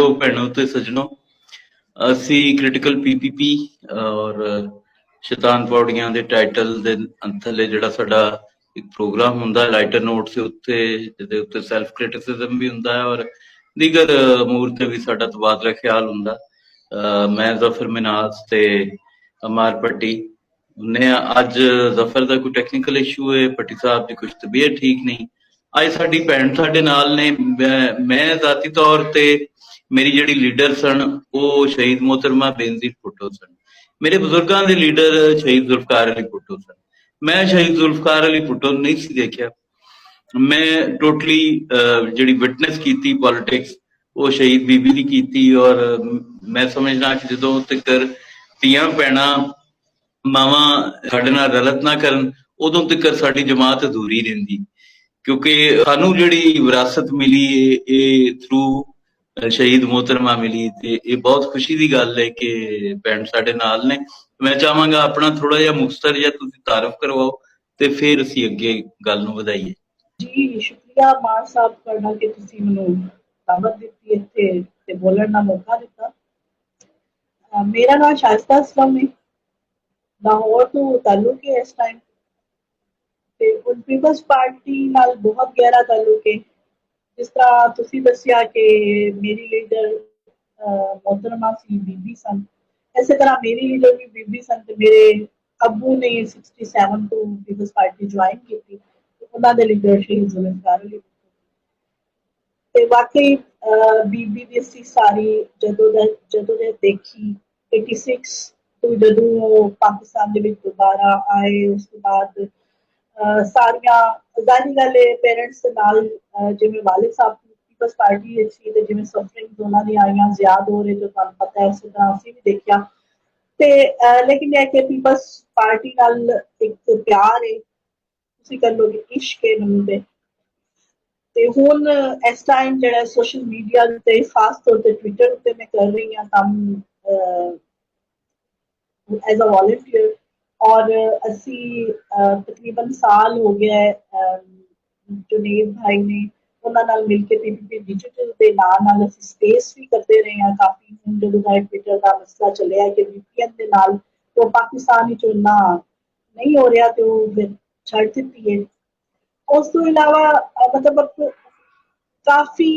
ਸਤਿਕਾਰਯੋਗ ਭੈਣੋ ਤੇ ਸੱਜਣੋ, ਅਸੀਂ ਕ੍ਰਿਟੀਕਲ ਪੀਪੀਪੀ ਔਰ ਸ਼ੈਤਾਨ ਪੌੜੀਆਂ ਦੇ ਟਾਈਟਲ ਦੇ ਥੱਲੇ ਜਿਹੜਾ ਸਾਡਾ ਇੱਕ ਪ੍ਰੋਗਰਾਮ ਹੁੰਦਾ ਲਾਈਟਰ ਨੋਟਸ ਦੇ ਉੱਤੇ, ਜਿਹਦੇ ਉੱਤੇ ਸੈਲਫ ਕ੍ਰਿਟਿਸਿਜ਼ਮ ਵੀ ਹੁੰਦਾ ਹੈ ਔਰ ਦੀਗਰ ਅਮੂਰ ਤੇ ਵੀ ਸਾਡਾ ਤਬਾਦਲਾ ਖਿਆਲ ਹੁੰਦਾ। ਮੈਂ ਜ਼ਫਰ ਮਿਨਾਜ਼ ਤੇ ਅਮਾਰ ਭੱਟੀ ਨੇ। ਅੱਜ ਜ਼ਫਰ ਦਾ ਕੋਈ ਟੈਕਨੀਕਲ ਇਸ਼ੂ ਹੈ, ਭੱਟੀ ਸਾਹਿਬ ਦੀ ਕੁਛ ਤਬੀਅਤ ਠੀਕ ਨਹੀਂ। ਅੱਜ ਸਾਡੀ ਭੈਣ ਸਾਡੇ ਨਾਲ ਨੇ। ਮੈਂ ਜ਼ਾਤੀ ਤੌਰ ਤੇ ਮੇਰੀ ਜਿਹੜੀ ਲੀਡਰ ਸਨ ਉਹ ਸ਼ਹੀਦ मोहतरमा बेनज़ीर भुट्टो ਸਨ। ਮੇਰੇ ਬਜ਼ੁਰਗਾਂ ਦੇ ਲੀਡਰ ਸ਼ਹੀਦ ਜ਼ੁਲਫਕਾਰ ਅਲੀ ਭੁੱਟੋ ਸਨ। ਮੈਂ ਸ਼ਹੀਦ ਜ਼ੁਲਫਕਾਰ ਅਲੀ ਭੁੱਟੋ ਨੂੰ ਨਹੀਂ ਸੀ ਦੇਖਿਆ। ਮੈਂ ਟੋਟਲੀ ਜਿਹੜੀ ਵਿਟਨੈਸ ਕੀਤੀ ਪੋਲਿਟਿਕਸ ਉਹ ਸ਼ਹੀਦ ਬੀਬੀ ਦੀ ਕੀਤੀ। ਔਰ ਮੈਂ ਸਮਝਦਾ ਕਿ ਜਦੋਂ ਤੱਕ ਧੀਆਂ ਭੈਣਾਂ ਮਾਵਾਂ ਸਾਡੇ ਨਾਲ ਰਲਤ ਨਾ ਕਰਨ ਉਦੋਂ ਤੱਕ ਸਾਡੀ ਜਮਾਤ ਅਧੂਰੀ ਰਹਿੰਦੀ, ਕਿਉਂਕਿ ਸਾਨੂੰ ਜਿਹੜੀ ਵਿਰਾਸਤ ਮਿਲੀ ਇਹ ਥਰੂ ਸ਼ਹੀਦ मोहतरमा ਮਿਲੀ। ਤੇ ਇਹ ਬਹੁਤ ਖੁਸ਼ੀ ਦੀ ਗੱਲ ਹੈ ਕਿ ਭੈਣ ਸਾਡੇ ਨਾਲ ਨੇ। ਮੈਂ ਚਾਹਾਂਗਾ ਆਪਣਾ ਥੋੜਾ ਜਿਹਾ ਮੁਖਤਸਰ ਜਿਹਾ ਤੁਸੀਂ ਤਾਰਫ ਕਰਵਾਓ ਤੇ ਫਿਰ ਅਸੀਂ ਅੱਗੇ ਗੱਲ ਨੂੰ ਵਧਾਈਏ। ਜੀ ਸ਼ੁਕਰੀਆ ਮਾਨ ਸਾਹਿਬ ਤੁਹਾਡਾ ਕਿ ਤੁਸੀਂ ਮੈਨੂੰ ਦਾਵਤ ਦਿੱਤੀ ਇੱਥੇ ਤੇ ਬੋਲਣ ਦਾ ਮੌਕਾ ਦਿੱਤਾ। ਮੇਰਾ ਨਾਮ ਸ਼ਾਇਸਤਾ ਇਸਲਾਮ ਹੈ, ਲਾਹੌਰ ਤੋਂ ਤਾਲੁਕ ਹੈ ਇਸ ਟਾਈਮ, ਤੇ ਹੁਣ ਪੀਪਲਸ ਪਾਰਟੀ ਨਾਲ ਬਹੁਤ ਗਹਿਰਾ ਤਾਲੁਕ ਹੈ। ਜਿਸ ਤਰ੍ਹਾਂ ਤੁਸੀਂ ਦੱਸਿਆ ਕਿ ਮੇਰੀ ਲੀਡਰ मोहतरमा ਸੀ ਬੀਬੀ ਸਨ, ਇਸੇ ਤਰ੍ਹਾਂ ਮੇਰੀ ਲੀਡਰ ਵੀ ਬੀਬੀ ਸਨ ਤੇ ਮੇਰੇ ਅੱਬੂ ਨੇ 67 ਤੋਂ ਪੀਪਲਸ ਪਾਰਟੀ ਜੁਆਇਨ ਕੀਤੀ। ਉਹਨਾਂ ਦੇ ਲੀਡਰ ਸ਼ਹੀਦ ਜ਼ੁਲਫਕਾਰ ਅਲੀ ਤੇ ਵਾਕਈ ਬੀਬੀ ਦੀ ਅਸੀਂ ਸਾਰੀ ਜਦੋਂ ਦੇ ਦੇਖੀ 86 ਤੋਂ ਜਦੋਂ ਉਹ ਪਾਕਿਸਤਾਨ ਦੇ ਵਿੱਚ ਦੁਬਾਰਾ ਆਏ, ਉਸ ਤੋਂ ਬਾਅਦ ਸਾਰੀਆਂ ਜ਼ਾਹਿਰ ਗੱਲ ਹੈ ਪੇਰੈਂਟਸ ਦੇ ਨਾਲ ਜਿਵੇਂ ਵਾਲਿਦ ਸਾਹਿਬ ਪੀਪਲਸ ਪਾਰਟੀ ਵਿੱਚ ਸੀ ਤੇ ਜਿਵੇਂ ਸਫਰਿੰਗ ਉਹਨਾਂ ਦੀ ਆਈਆਂ ਜ਼ਿਆਦ ਹੋ ਰਹੇ ਜੋ ਤੁਹਾਨੂੰ ਪਤਾ ਹੈ, ਉਸੇ ਤਰ੍ਹਾਂ ਅਸੀਂ ਵੀ ਦੇਖਿਆ। ਤੇ ਲੇਕਿਨ ਇਹ ਕਿ ਪੀਪਲਸ ਪਾਰਟੀ ਨਾਲ ਇੱਕ ਪਿਆਰ ਹੈ, ਤੁਸੀਂ ਕਰ ਲਓਗੇ ਇਸ਼ਕ ਹੈ ਮੈਨੂੰ ਤੇ ਹੁਣ ਇਸ ਟਾਈਮ ਜਿਹੜਾ ਸੋਸ਼ਲ ਮੀਡੀਆ ਤੇ ਖਾਸ ਤੌਰ ਤੇ ਟਵਿੱਟਰ ਉੱਤੇ ਮੈਂ ਕਰ ਰਹੀ ਹਾਂ ਕੰਮ ਐਜ਼ ਅ ਵॉलंटियर। और असी तकरीबन साल हो गया है जुनेद भाई ने उन्होंने नाल मिल के पीपीपी डिजिटल के नाल असी स्पेस भी करते रहे हैं काफ़ी। हुण जदों दा ट्विटर का मसला चलिया कि वीपीएन के नाल तो पाकिस्तान विच इन्ना नहीं हो रहा तो फिर छड़ दित्ती है। उस तो इलावा मतलब काफ़ी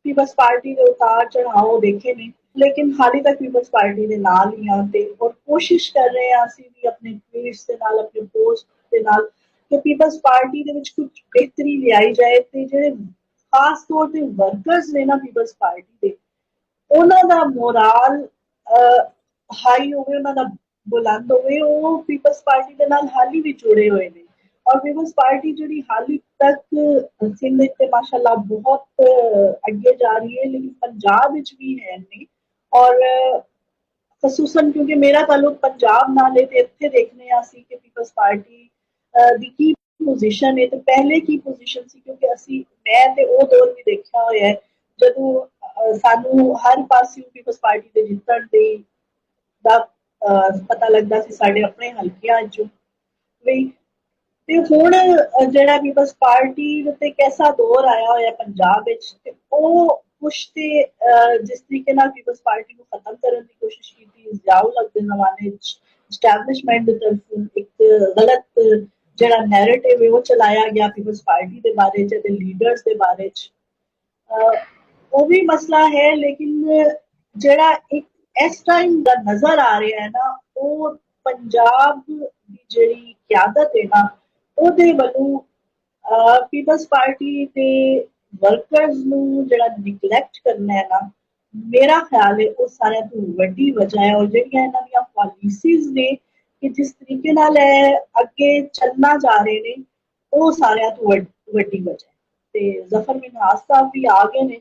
पीपल्स पार्टी के उतार चढ़ाव देखे ने, लेकिन हाली तक पीपल्स पार्टी के नाल ही हाँ ते और कोशिश कर रहे हैं असीं भी अपने ट्वीट्स के नाल अपने पोस्ट के नाल कि पीपल्स पार्टी दे विच कुछ बेहतरी लियाई जाए ते जिहड़े खास तौर ते वर्कर्स ने ना पीपल्स पार्टी दे उन्हां दा मोराल हाई होवे, उन्हां दा बुलंद होवे। वो पीपल्स पार्टी के नाल हाली भी जुड़े हुए ने और पीपल्स पार्टी जिहड़ी हाली तक सिंध ते माशाअल्लाह बहुत अगे जा रही है, लेकिन पंजाब विच भी है नहीं। और खसूसन क्योंकि मेरा ताल्लुक पंजाब नाल है ते इत्थे देखने आसी कि पीपल्स पार्टी दी की पोजीशन है ते पहले की पोजीशन सी, क्योंकि असी मैं ते ओ दौर भी देखा होया है जदों सानू हर पासे पीपल्स पार्टी दे जितण दा पता लगदा सी साडे अपने हलकियां चों भी। ते हुण जिहड़ा पीपल्स पार्टी ते कैसा दौर आया होया पंजाब विच ते ओ कुछ ते जिस तरीके नाल पीपल्स पार्टी को खत्म करने की कोशिश की जियाउल हक दे जमाने एस्टैबलिशमेंट की तरफों एक गलत जिहड़ा नैरेटिव है वो चलाया गया पीपल्स पार्टी के बारे च ते लीडर्स के बारे च वो भी मसला है। लेकिन जिहड़ा एक इस टाइम दा नजर आ रहा है ना वो पंजाब की जिहड़ी क़यादत है ना ਉਹਦੇ ਵੱਲੋਂ ਪੀਪਲਸ ਪਾਰਟੀ ਤੇ ਵਰਕਰਸ ਨੂੰ ਜਿਹੜਾ ਨਿਗਲੈਕਟ ਕਰਨਾ ਹੈ ਨਾ, ਮੇਰਾ ਖਿਆਲ ਹੈ ਉਹ ਸਾਰਿਆਂ ਤੋਂ ਵੱਡੀ ਵਜ੍ਹਾ ਹੈ। ਔਰ ਜਿਹੜੀਆਂ ਇਹਨਾਂ ਦੀਆਂ ਪਾਲਿਸੀਜ਼ ਨੇ ਕਿ ਜਿਸ ਤਰੀਕੇ ਨਾਲ ਇਹ ਅੱਗੇ ਚੱਲਣਾ ਜਾ ਰਹੇ ਨੇ ਉਹ ਸਾਰਿਆਂ ਤੋਂ ਵੱਡੀ ਵਜ੍ਹਾ ਹੈ। ਤੇ ਜ਼ਫਰ ਮਿਨਹਾਸ ਸਾਹਿਬ ਵੀ ਆ ਗਏ ਨੇ,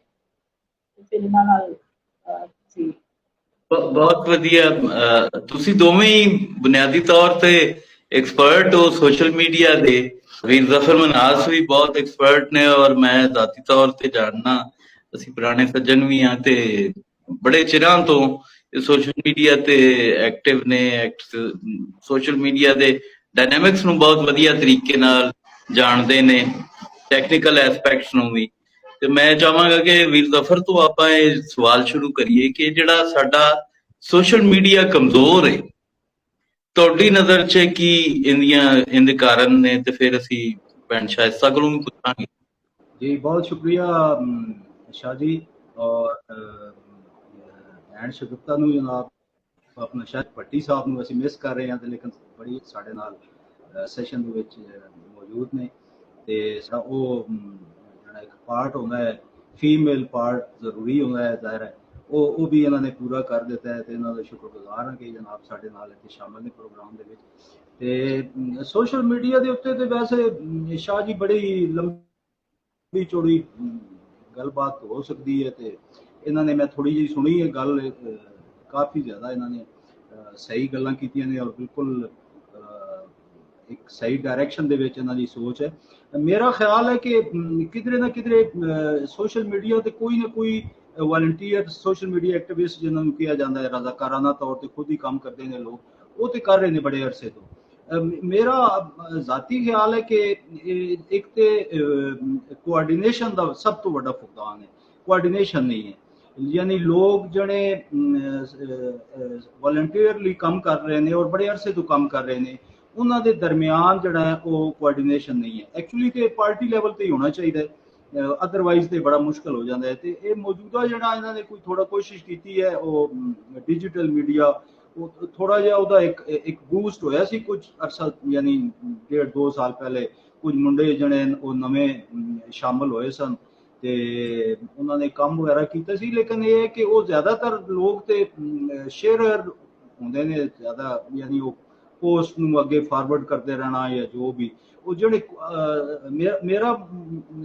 ਫਿਰ ਇਹਨਾਂ ਨਾਲ ਤੁਸੀਂ ਬਹੁਤ ਵਧੀਆ। ਤੁਸੀਂ ਦੋਵੇਂ ਹੀ ਬੁਨਿਆਦੀ ਤੌਰ ਤੇ एक्सपर्ट हो सोशल मीडिया दे। वीर जफर मनास भी बहुत एक्सपर्ट ने और मैं जाती तौर ते जानना, असीं पुराने सज्जन भी हाँ ते बड़े चिरां तो सोशल मीडिया ते एक्टिव ने। सोशल मीडिया दे डायनेमिक्स नूं बहुत वधिया तरीके नाल जाणदे ने, टैक्नीकल एस्पैक्ट्स नूं भी। ਤੇ ਮੈਂ ਚਾਹਾਂਗਾ ਕਿ ਵੀਰ ਜ਼ਫਰ ਤੋਂ ਆਪਾਂ ਇਹ ਸਵਾਲ ਸ਼ੁਰੂ ਕਰੀਏ ਕਿ ਜਿਹੜਾ ਸਾਡਾ ਸੋਸ਼ਲ ਮੀਡੀਆ ਕਮਜ਼ੋਰ ਹੈ, ਤੁਹਾਡੀ ਨਜ਼ਰ 'ਚ ਕੀ ਇਹਦੇ ਕਾਰਨ ਨੇ, ਤੇ ਫਿਰ ਅਸੀਂ ਭੈਣ ਸ਼ਾਇਸਤਾ ਕੋਲੋਂ ਵੀ ਪੁੱਛਾਂਗੇ। जी बहुत शुक्रिया शाह जी। और भैन शगुफ्ता ਨੂੰ जनाब अपना शायद भट्टी साहब ਨੂੰ ਅਸੀਂ ਮਿਸ ਕਰ ਰਹੇ ਹਾਂ, ਲੇਕਿन ਬੜੀ ਸਾਡੇ ਨਾਲ ਸੈਸ਼ਨ ਦੇ ਵਿੱਚ ਮੌਜੂਦ ਨੇ। ਤੇ ਸਾਡਾ ਉਹ ਜਿਹੜਾ ਇੱਕ ਪਾਰਟ ਹੁੰਦਾ ਹੈ, ਫੀਮੇਲ ਪਾਰਟ ਜ਼ਰੂਰੀ ਹੁੰਦਾ ਹੈ, ਜ਼ਾਹਿਰ ਹੈ ਉਹ ਵੀ ਇਹਨਾਂ ਨੇ ਪੂਰਾ ਕਰ ਦਿੱਤਾ ਹੈ, ਤੇ ਇਹਨਾਂ ਦਾ ਸ਼ੁਕਰਗੁਜ਼ਾਰ ਹਾਂ ਕਿ ਜਨਾਬ ਸਾਡੇ ਨਾਲ ਇੱਥੇ ਸ਼ਾਮਲ ਨੇ ਪ੍ਰੋਗਰਾਮ ਦੇ ਵਿੱਚ। ਤੇ ਸੋਸ਼ਲ ਮੀਡੀਆ ਦੇ ਉੱਤੇ ਤੇ ਵੈਸੇ ਸ਼ਾਹ ਜੀ ਬੜੀ ਲੰਬੀ ਚੌੜੀ ਗੱਲਬਾਤ ਹੋ ਸਕਦੀ ਹੈ, ਤੇ ਇਹਨਾਂ ਨੇ ਮੈਂ ਥੋੜੀ ਜਿਹੀ ਸੁਣੀ ਹੈ ਗੱਲ, ਕਾਫੀ ਜ਼ਿਆਦਾ ਇਹਨਾਂ ਨੇ ਸਹੀ ਗੱਲਾਂ ਕੀਤੀਆਂ ਨੇ, ਔਰ ਬਿਲਕੁਲ ਇੱਕ ਸਹੀ ਡਾਇਰੈਕਸ਼ਨ ਦੇ ਵਿੱਚ ਇਹਨਾਂ ਦੀ ਸੋਚ ਹੈ। ਮੇਰਾ ਖਿਆਲ ਹੈ ਕਿ ਕਿਧਰੇ ਨਾ ਕਿਧਰੇ ਸੋਸ਼ਲ ਮੀਡੀਆ ਤੇ ਕੋਈ ਨਾ ਕੋਈ ਵਾਲੰਟੀਅਰ ਸੋਸ਼ਲ ਮੀਡੀਆ ਐਕਟਿਵਿਸਟ ਜਿਨ੍ਹਾਂ ਨੂੰ ਕਿਹਾ ਜਾਂਦਾ ਹੈ, ਰਜ਼ਾਕਾਰਾਨਾ ਤੌਰ ਤੇ ਖੁਦ ਹੀ ਕੰਮ ਕਰਦੇ ਨੇ ਲੋਕ, ਉਹ ਤੇ ਕਰ ਰਹੇ ਨੇ ਬੜੇ ਅਰਸੇ ਤੋਂ। ਮੇਰਾ ਜ਼ਾਤੀ ਖਿਆਲ ਹੈ ਕਿ ਇੱਕ ਤੇ ਕੋਆਰਡੀਨੇਸ਼ਨ ਦਾ ਸਭ ਤੋਂ ਵੱਡਾ ਫੁਕਦਾਨ ਹੈ, ਕੋਆਰਡੀਨੇਸ਼ਨ ਨਹੀਂ ਹੈ। यानी लोग जड़े वॉलंटियरली काम कर रहे हैं और बड़े अरसे तो काम कर रहे हैं, उन्होंने दरमियान जड़ा है वो कोआर्डिनेशन नहीं है। एक्चुअली तो पार्टी लेवल तो ही होना चाहिए, अदरवाइज तो बड़ा मुश्किल हो जाता है। तो ये मौजूदा जड़ा इन्होंने कोई थोड़ा कोशिश की है, वो डिजिटल मीडिया थोड़ा जिहा ਉਹਦਾ एक बूस्ट होया सी कुछ अरसा, यानी 1.5-2 साल पहले कुछ मुंडे जड़े वो नवे शामिल होए सन ਤੇ ਉਹਨਾਂ ਨੇ ਕੰਮ ਵਗੈਰਾ ਕੀਤਾ ਸੀ। ਲੇਕਿਨ ਇਹ ਹੈ ਕਿ ਉਹ ਜ਼ਿਆਦਾਤਰ ਲੋਕ ਤੇ ਸ਼ੇਅਰਰ ਹੁੰਦੇ ਨੇ ਜ਼ਿਆਦਾ, ਯਾਨੀ ਉਹ ਪੋਸਟ ਨੂੰ ਅੱਗੇ ਫਾਰਵਰਡ ਕਰਦੇ ਰਹਿਣਾ ਜਾਂ ਜੋ ਵੀ ਉਹ ਜਿਹੜੇ ਮੇਰਾ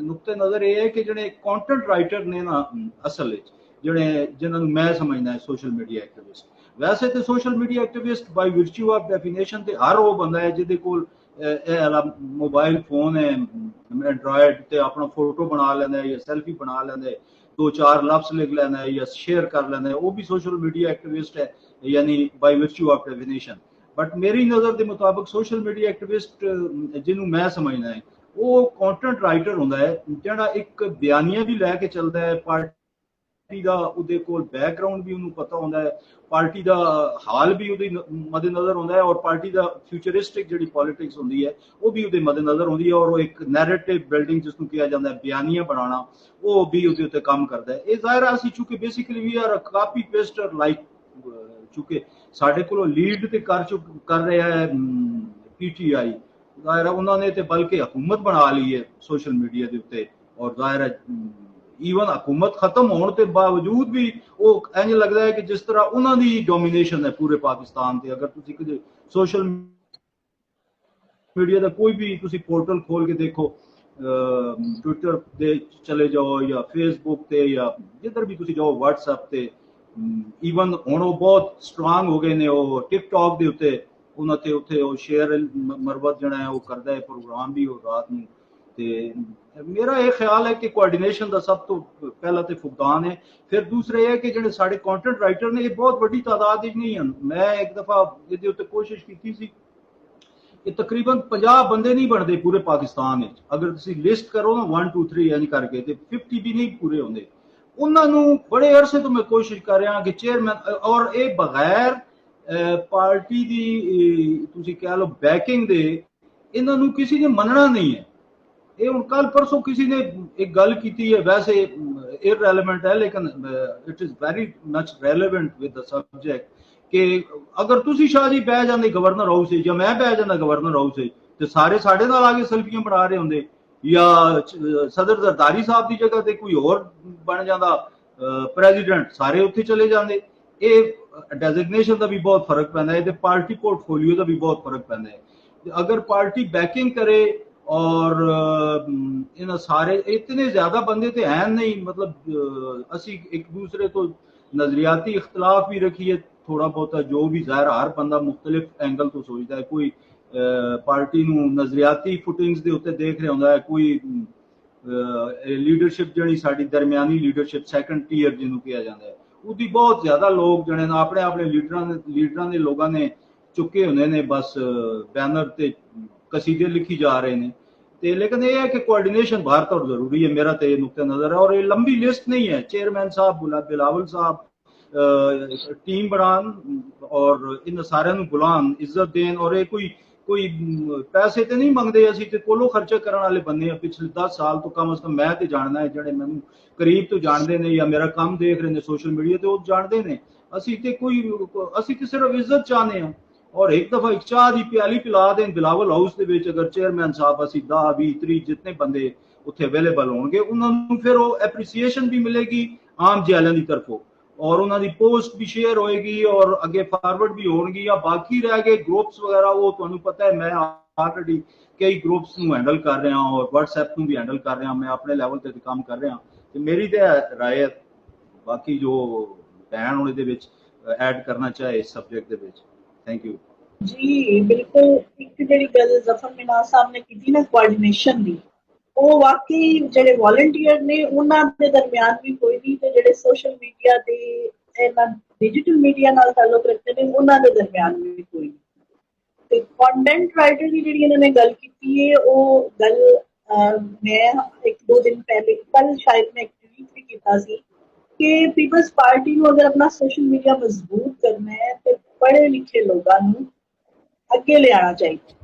ਨੁਕਤੇ ਨਜ਼ਰ ਇਹ ਹੈ ਕਿ ਜਿਹੜੇ ਕੰਟੈਂਟ ਰਾਈਟਰ ਨੇ ਨਾ, ਅਸਲ ਵਿੱਚ ਜਿਹੜੇ ਜਿਨ੍ਹਾਂ ਨੂੰ ਮੈਂ ਸਮਝਦਾ ਸੋਸ਼ਲ ਮੀਡੀਆ ਐਕਟਿਵਿਸਟ। ਵੈਸੇ ਤੇ social media activist by virtue of definition ਤੇ ਹਰ ਉਹ ਬੰਦਾ ਹੈ ਜਿਹਦੇ ਕੋਲ मोबाइल फोन है एंड्रॉयड, ते अपना फोटो बना लेना है या सेल्फी बना लेना है, 2-4 लफ्ज लिख लेना है या शेयर कर लेना है, वो भी सोशल मीडिया एक्टिविस्ट है, यानी by virtue of definition. But मेरी नज़र के मुताबिक सोशल मीडिया एक्टिविस्ट जिन्होंने मैं समझना है वो कंटेंट राइटर होंदा है, जिहड़ा एक बयानियां भी लैके चलता है, पार्टी का ਉਹਦੇ ਕੋਲ बैकग्राउंड भी ਉਹਨੂੰ पता होंदा है, पार्टी का हाल भी ਉਹਦੇ मद्देनजर होंदा है, और पार्टी का फ्यूचरिस्टिक ਜਿਹੜੀ पॉलिटिक्स होंदी है वो भी ਉਹਦੇ मद्देनजर होंदी है, और वो एक नैरेटिव बिल्डिंग जिसਨੂੰ किया जाता है बयानियां बनाना, वो भी ਉਹਦੇ ਉੱਤੇ ਕੰਮ ਕਰਦਾ है। ਇਹ ਜ਼ਾਹਿਰ ਹੈ ਅਸੀਂ ਚੁੱਕੇ basically we are copy paster like ਚੁੱਕੇ, ਸਾਡੇ ਕੋਲੋਂ ਲੀਡ ਤੇ ਕਰ ਰਿਹਾ ਹੈ ਪੀਟੀਆਈ, ਜ਼ਾਹਿਰ ਹੈ ਉਹਨਾਂ ਨੇ ਤੇ ਬਲਕਿ ਹਕੂਮਤ ਬਣਾ ਲਈ ਹੈ ਸੋਸ਼ਲ ਮੀਡੀਆ ਦੇ ਉੱਤੇ, ਔਰ ਜ਼ਾਹਿਰ ਹੈ ਈਵਨ ਹਕੂਮਤ ਖਤਮ ਹੋਣ ਦੇ ਬਾਵਜੂਦ ਵੀ ਉਹ ਇੰਜ ਲੱਗਦਾ ਹੈ ਕਿ ਜਿਸ ਤਰ੍ਹਾਂ ਉਹਨਾਂ ਦੀ ਡੋਮੀਨੇਸ਼ਨ ਹੈ ਪੂਰੇ ਪਾਕਿਸਤਾਨ ਤੇ। ਅਗਰ ਤੁਸੀਂ ਕਿਤੇ ਸੋਸ਼ਲ ਮੀਡੀਆ ਦਾ ਕੋਈ ਵੀ ਤੁਸੀਂ ਪੋਰਟਲ ਖੋਲ ਕੇ ਦੇਖੋ, ਟਵਿੱਟਰ ਤੇ ਚਲੇ ਜਾਓ ਜਾਂ ਫੇਸਬੁੱਕ ਤੇ ਜਾਂ ਜਿੱਧਰ ਵੀ ਤੁਸੀਂ ਜਾਓ, WhatsApp ਤੇ, ਈਵਨ ਹੁਣ ਉਹ ਬਹੁਤ ਸਟਰੋਂਗ ਹੋ ਗਏ ਨੇ, ਉਹ ਟਿਕਟੌਕ ਦੇ ਉੱਤੇ ਉਹਨਾਂ ਤੇ ਉੱਥੇ ਉਹ ਸ਼ੇਅਰ ਮਰਵਤ ਜਿਹੜਾ ਹੈ ਉਹ ਕਰਦਾ ਹੈ ਪ੍ਰੋਗਰਾਮ ਵੀ ਉਹ ਰਾਤ ਨੂੰ। ਤੇ ਮੇਰਾ ਇਹ ਖਿਆਲ ਹੈ ਕਿ ਕੋਆਰਡੀਨੇਸ਼ਨ ਦਾ ਸਭ ਤੋਂ ਪਹਿਲਾ ਤੇ ਫੁਕਦਾਨ ਹੈ। ਫਿਰ ਦੂਸਰਾ ਇਹ ਹੈ ਕਿ ਜਿਹੜੇ ਸਾਡੇ ਕੰਟੈਂਟ ਰਾਈਟਰ ਨੇ ਇਹ ਬਹੁਤ ਵੱਡੀ ਤਾਦਾਦ ਵਿੱਚ ਨਹੀਂ ਹਨ। ਮੈਂ ਇੱਕ ਦਫਾ ਇਹਦੇ ਉੱਤੇ ਕੋਸ਼ਿਸ਼ ਕੀਤੀ ਸੀ ਕਿ ਤਕਰੀਬਨ 50 ਬੰਦੇ ਨਹੀਂ ਬਣਦੇ ਪੂਰੇ ਪਾਕਿਸਤਾਨ ਵਿੱਚ, ਅਗਰ ਤੁਸੀਂ ਲਿਸਟ ਕਰੋ ਨਾ 1 2 3 ਇੰਜ ਕਰਕੇ, ਤੇ 50 ਵੀ ਨਹੀਂ ਪੂਰੇ ਹੁੰਦੇ। ਉਹਨਾਂ ਨੂੰ ਬੜੇ ਅਰਸੇ ਤੋਂ ਮੈਂ ਕੋਸ਼ਿਸ਼ ਕਰ ਰਿਹਾ ਕਿ ਚੇਅਰਮੈਨ, ਔਰ ਇਹ ਬਗੈਰ ਪਾਰਟੀ ਦੀ ਤੁਸੀਂ ਕਹਿ ਲਓ ਬੈਕਿੰਗ ਦੇ, ਇਹਨਾਂ ਨੂੰ ਕਿਸੇ ਨੇ ਮੰਨਣਾ ਨਹੀਂ ਹੈ। ਇਹ ਹੁਣ ਕੱਲ ਪਰਸੋਂ ਕਿਸੇ ਨੇ ਇੱਕ ਗੱਲ ਕੀਤੀ ਹੈ, ਵੈਸੇ ਇਰਰੈਲੇਵੈਂਟ ਹੈ ਲੇਕਿਨ it is very much relevant with the subject, ਕਿ ਅਗਰ ਤੁਸੀਂ ਸ਼ਾਹ ਜੀ ਬਹਿ ਜਾਂਦੇ ਗਵਰਨਰ ਹਾਊਸ ਜਾਂ ਮੈਂ ਬਹਿ ਜਾਂਦਾ ਗਵਰਨਰ ਹਾਊਸ ਤੇ ਸਾਰੇ ਸਾਡੇ ਨਾਲ ਆ ਕੇ ਸੈਲਫੀਆਂ ਬਣਾ ਰਹੇ ਹੁੰਦੇ, ਜਾਂ ਸਦਰ ਜ਼ਰਦਾਰੀ ਸਾਹਿਬ ਦੀ ਜਗ੍ਹਾ ਤੇ ਕੋਈ ਹੋਰ ਬਣ ਜਾਂਦਾ ਪ੍ਰੈਜ਼ੀਡੈਂਟ, ਸਾਰੇ ਉੱਥੇ ਚਲੇ ਜਾਂਦੇ। ਇਹ ਡੈਜ਼ਿਗਨੇਸ਼ਨ ਦਾ ਵੀ ਬਹੁਤ ਫਰਕ ਪੈਂਦਾ ਹੈ, ਤੇ ਪਾਰਟੀ ਪੋਰਟਫੋਲੀਓ ਦਾ ਵੀ ਬਹੁਤ ਫਰਕ ਪੈਂਦਾ ਹੈ। ਅਗਰ ਪਾਰਟੀ ਬੈਕਿੰਗ करे और इन सारे इतने ज्यादा बंदे तो हैं नहीं, मतलब असी एक दूसरे तो नजरियाती इख्तलाफ भी रखिए थोड़ा बहुत, जो भी ज़ाहिर हर बंदा मुख्तलिफ एंगल तो सोचता है, कोई पार्टी नूं नजरियाती फुटिंग्स दे उत्ते देख रहा होंदा है, कोई लीडरशिप जिहड़ी साडी दरमियानी लीडरशिप सैकंड टीयर जिन्हों कहा जाता है, उसकी बहुत ज्यादा लोग जिहड़े ने अपने अपने लीडरां दे लोगों ने चुके होंदे ने, बस बैनर ते कसीदे लिखी जा रहे हैं। ਤੇ ਲੇਕਿਨ ਇਹ ਹੈ ਕਿ ਕੋਆर्डिनेशन ਬਾਹਰ ਤੋਂ ਜ਼ਰੂਰੀ ਹੈ, ਮੇਰਾ ਤੇ ਨੁਕਤੇ ਨਜ਼ਰ है। और ये लंबी लिस्ट नहीं है, चेयरमैन साहब बिलावल साहब टीम बनान और इन सारे बुलान, इज्जत देन। और ये कोई कोई पैसे तो नहीं मंगते, असं तो कोलों खर्चा करने वाले बंदे हैं। पिछले 10 साल तो कम अज कम मैं तो जानना है, जोड़े मैं करीब तो जानते हैं या मेरा काम देख रहे हैं सोशल मीडिया तो जानते हैं। असी तो सिर्फ इज्जत चाहते हैं। और एक दफा एक चाह की प्याली पिला दें बिलावल हाउस के विच, अगर चेयरमैन साहब असी 10 20 30 जितने बंदे उत्थे अवेलेबल होंगे, उन्होंने फिर वो एप्रीसीएशन भी मिलेगी आम जैलों की तरफों, और उन्होंने पोस्ट भी शेयर होएगी और अगे फॉरवर्ड भी होगी। या बाकी रह गए ग्रुप्स वगैरह, वो तुहानू पता है मैं ऑलरेडी कई ग्रुप्स नू हैंडल कर रहा और व्हाट्सएप नू भी हैंडल कर रहा, मैं अपने लैवल ते काम कर रहा। तो मेरी तो राय है, बाकी जो भैन होने दे विच ऐड करना चाहे इस सब्जेक्ट दे विच। थैंक यू जी। बिल्कुल एक जिहड़ी गल जफर मिनाज साहब ने की ना कोआर्डिनेशन दी, वो वाकई जिहड़े वॉलंटियर ने उन्हां दे दरमियान भी कोई नहीं, ते जिहड़े सोशल मीडिया दे डिजिटल मीडिया नाल ताल्लुक रखते हैं उन्हां दे दरमियान भी कोई नहीं। ते कंटेंट राइटर की जिहड़ी इन्होंने गल की है, वो गल मैं एक दो दिन पहले कल शायद मैं एक ट्वीट भी किया सी कि पीपल्स पार्टी को अगर अपना सोशल मीडिया मजबूत करना है तो पढ़े लिखे लोगों को अगे ले आना चाहिए,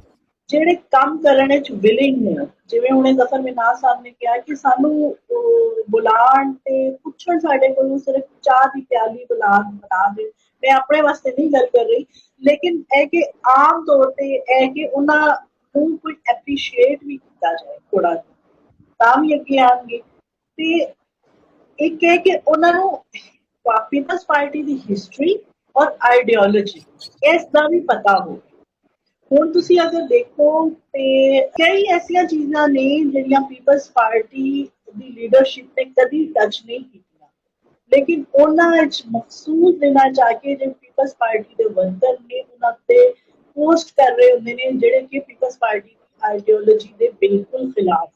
ਜਿਹੜੇ ਕੰਮ ਕਰਨ ਵਿੱਚ ਵਿਲਿੰਗ ਨੇ। ਜਿਵੇਂ ਹੁਣੇ ਜ਼ਫਰ ਮਿਨਾਜ਼ ਸਾਹਿਬ ਨੇ ਕਿਹਾ ਕਿ ਸਾਨੂੰ ਬੁਲਾਉਣ ਤੇ ਪੁੱਛਣ ਸਾਡੇ ਕੋਲੋਂ ਸਿਰਫ ਚਾਹ ਦੀ ਪਿਆਲੀ ਬਣਾ ਦੇ। ਮੈਂ ਆਪਣੇ ਵਾਸਤੇ ਨਹੀਂ ਗੱਲ ਕਰ ਰਹੀ, ਲੇਕਿਨ ਇਹ ਕਿ ਆਮ ਤੌਰ ਤੇ ਇਹ ਕਿ ਉਹਨਾਂ ਨੂੰ ਕੋਈ ਐਪਰੀਸ਼ੀਏਟ ਵੀ ਕੀਤਾ ਜਾਏ ਥੋੜਾ, ਤਾਂ ਵੀ ਅੱਗੇ ਆਉਣਗੇ। ਤੇ ਇੱਕ ਹੈ ਕਿ ਉਹਨਾਂ ਨੂੰ ਪੀਪਲਸ ਪਾਰਟੀ ਦੀ ਹਿਸਟਰੀ ਔਰ ਆਈਡੀਓਲੋਜੀ ਇਸ ਦਾ ਵੀ ਪਤਾ ਹੋਵੇ। ਹੁਣ ਤੁਸੀਂ ਅਗਰ ਦੇਖੋ ਤੇ ਕਈ ਐਸੀਆਂ ਚੀਜ਼ਾਂ ਨੇ ਜਿਹੜੀਆਂ ਪੀਪਲਸ ਪਾਰਟੀ ਦੀ ਲੀਡਰਸ਼ਿਪ ਨੇ ਕਦੀ ਟੱਚ ਨਹੀਂ ਕੀਤੀਆਂ, ਲੇਕਿਨ ਉਹਨਾਂ ਵਿੱਚ ਮਖਸੂਸ ਦਿਨਾਂ ਜਾ ਕੇ ਜਿਹੜੇ ਪੀਪਲਸ ਪਾਰਟੀ ਦੇ ਵਰਕਰ ਨੇ ਉਹਨਾਂ ਤੇ ਪੋਸਟ ਕਰ ਰਹੇ ਹੁੰਦੇ ਨੇ ਜਿਹੜੇ ਕਿ ਪੀਪਲਸ ਪਾਰਟੀ ਦੀ ਆਈਡੀਓਲੋਜੀ ਦੇ ਬਿਲਕੁਲ ਖਿਲਾਫ।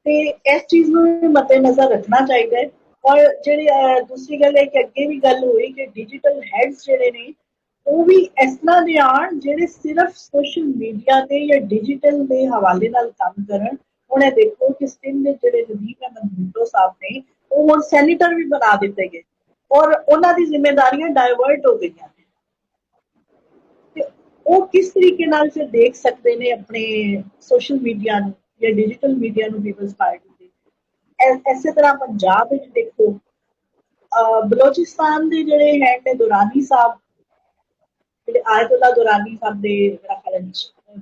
ਤੇ ਇਸ ਚੀਜ਼ ਨੂੰ ਮੱਦੇ ਨਜ਼ਰ ਰੱਖਣਾ ਚਾਹੀਦਾ ਹੈ। ਔਰ ਜਿਹੜੀ ਦੂਸਰੀ ਗੱਲ ਹੈ ਕਿ ਅੱਗੇ ਵੀ ਗੱਲ ਹੋਈ ਕਿ ਡਿਜੀਟਲ ਹੈਡਸ ਜਿਹੜੇ ਨੇ ਉਹ ਵੀ ਇਸ ਤਰ੍ਹਾਂ ਦੇ ਆਉਣ ਜਿਹੜੇ ਸਿਰਫ ਸੋਸ਼ਲ ਮੀਡੀਆ ਤੇ ਜਾਂ ਡਿਜੀਟਲ ਦੇ ਹਵਾਲੇ ਨਾਲ ਕੰਮ ਕਰਨ। ਹੁਣ ਇਹ ਦੇਖੋ ਕਿ ਸਿੰਧ ਦੇ ਜਿਹੜੇ ਨਦੀਮ ਅਹਿਮਦ ਭੁੱਟੋ ਸਾਹਿਬ ਨੇ ਉਹ ਹੁਣ ਸੈਨੇਟਰ ਵੀ ਬਣਾ ਦਿੱਤੇ ਗਏ ਔਰ ਉਹਨਾਂ ਦੀ ਜ਼ਿੰਮੇਵਾਰੀਆਂ ਡਾਇਵਰਟ ਹੋ ਗਈਆਂ ਨੇ। ਤੇ ਉਹ ਕਿਸ ਤਰੀਕੇ ਨਾਲ ਫਿਰ ਦੇਖ ਸਕਦੇ ਨੇ ਆਪਣੇ ਸੋਸ਼ਲ ਮੀਡੀਆ ਨੂੰ ਜਾਂ ਡਿਜੀਟਲ ਮੀਡੀਆ ਨੂੰ ਪੀਪਲਸ ਪਾਰਟੀ ਦੇ। ਇਸੇ ਤਰ੍ਹਾਂ ਪੰਜਾਬ ਵਿੱਚ ਦੇਖੋ ਬਲੋਚਿਸਤਾਨ ਦੇ ਜਿਹੜੇ ਹੈਡ ਨੇ ਦੁਰਾਨੀ ਸਾਹਿਬ, ਜਿਹੜੇ ਆਇਤੁੱਲਾ ਦੁਰਾਨੀ ਸਾਹਿਬ ਦੇ ਮੇਰਾ ਖਿਆਲ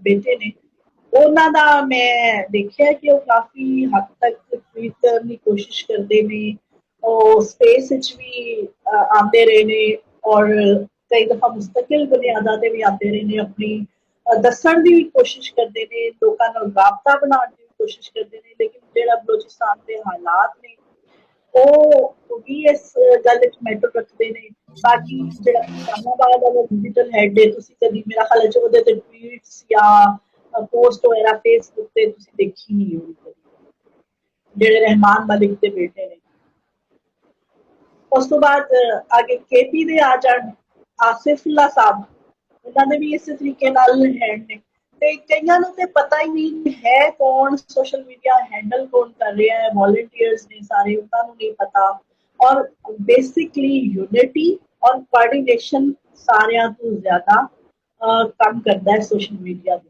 ਬੇਟੇ ਨੇ, ਉਹਨਾਂ ਦਾ ਮੈਂ ਦੇਖਿਆ ਕਿ ਉਹ ਕਾਫੀ ਹੱਦ ਤੱਕ ਟਵੀਟ ਕਰਨ ਦੀ ਕੋਸ਼ਿਸ਼ ਕਰਦੇ ਨੇ। ਉਹ ਸਪੇਸ ਵਿੱਚ ਵੀ ਆਉਂਦੇ ਰਹੇ ਨੇ ਔਰ ਕਈ ਦਫਾ ਮੁਸਤਕਿਲ ਬੁਨਿਆਦਾਂ ਤੇ ਵੀ ਆਉਂਦੇ ਰਹੇ ਨੇ, ਆਪਣੀ ਦੱਸਣ ਦੀ ਵੀ ਕੋਸ਼ਿਸ਼ ਕਰਦੇ ਨੇ, ਲੋਕਾਂ ਨਾਲ ਰਾਬਤਾ ਬਣਾਉਣ ਦੀ ਵੀ ਕੋਸ਼ਿਸ਼ ਕਰਦੇ ਨੇ। ਲੇਕਿਨ ਜਿਹੜਾ ਬਲੋਚਿਸਤਾਨ ਦੇ ਹਾਲਾਤ ਨੇ ਉਹ ਵੀ ਇਸ ਗੱਲ ਵਿੱਚ ਮੈਟਰ ਰੱਖਦੇ ਨੇ। ਬਾਕੀ ਜਿਹੜਾ ਇਸਲਾਮਾਬਾਦ ਵਾਲਾ ਡਿਜੀਟਲ ਹੈਡ ਹੈ, ਤੁਸੀਂ ਕਦੀ ਮੇਰਾ ਖਿਆਲ ਚ ਉਹਦੇ ਤੇ ਟਵੀਟਸ ਜਾਂ ਪੋਸਟ ਵਗੈਰਾ ਫੇਸਬੁੱਕ ਤੇ ਤੁਸੀਂ ਦੇਖੀ ਨਹੀਂ ਹੋਣੀ, ਜਿਹੜੇ ਰਹਿਮਾਨ ਮਲਿਕ ਦੇ ਬੇਟੇ ਨੇ। ਉਸ ਤੋਂ ਬਾਅਦ ਅੱਗੇ KP ਦੇ ਆ ਜਾਣ ਆਸਿਫੁल्ला ਸਾਹਿਬ, ਉਹਨਾਂ ਦੇ ਵੀ ਇਸੇ ਤਰੀਕੇ ਨਾਲ ਹੈਡ ਨੇ। ਤੇ ਕਈਆਂ ਨੂੰ ਤੇ ਪਤਾ ਹੀ ਨਹੀਂ ਹੈ ਕੌਣ ਸੋਸ਼ਲ ਮੀਡੀਆ ਹੈਂਡਲ ਕੌਣ ਕਰ ਰਿਹਾ ਹੈ, ਵॉलंटियर्स ਨੇ ਸਾਰੇ, ਉਹਨਾਂ ਨੂੰ ਨਹੀਂ ਪਤਾ। ਔਰ ਬੇਸਿਕਲੀ ਯੂਨਿਟੀ ਔਰ ਕੋਆਰਡੀਨੇਸ਼ਨ ਸਾਰਿਆਂ ਤੋਂ ਜ਼ਿਆਦਾ ਕੰਮ ਕਰਦਾ ਹੈ ਸੋਸ਼ਲ ਮੀਡੀਆ ਦੇ।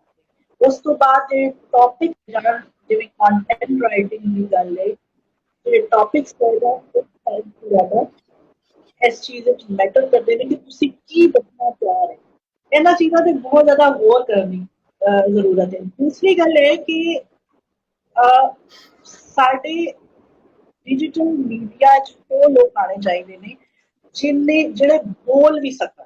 ਉਸ ਤੋਂ ਬਾਅਦ ਇਹ ਟੌਪਿਕ ਜਿਵੇਂ ਕੰਟੈਂਟ ਰਾਈਟਿੰਗ ਦੀ ਗੱਲ ਹੈ, ਜਿਹੜੇ ਟੌਪਿਕਸ ਜ਼ਿਆਦਾ ਇਸ ਚੀਜ਼ ਵਿੱਚ ਮੈਟਰ ਕਰਦੇ ਨੇ ਕਿ ਤੁਸੀਂ ਕੀ ਦੱਸਣਾ ਚਾਹ ਰਹੇ। ਇਹਨਾਂ ਚੀਜ਼ਾਂ ਤੇ ਬਹੁਤ ਜ਼ਿਆਦਾ ਗੌਰ ਕਰਨੀ ਜ਼ਰੂਰਤ ਹੈ। ਦੂਸਰੀ ਗੱਲ ਇਹ ਕਿ ਸਾਡੇ ਡਿਜੀਟਲ ਮੀਡੀਆ 'ਚ ਉਹ ਲੋਕ ਆਉਣੇ ਚਾਹੀਦੇ ਨੇ ਜਿਹੜੇ ਬੋਲ ਵੀ ਸਕਣ।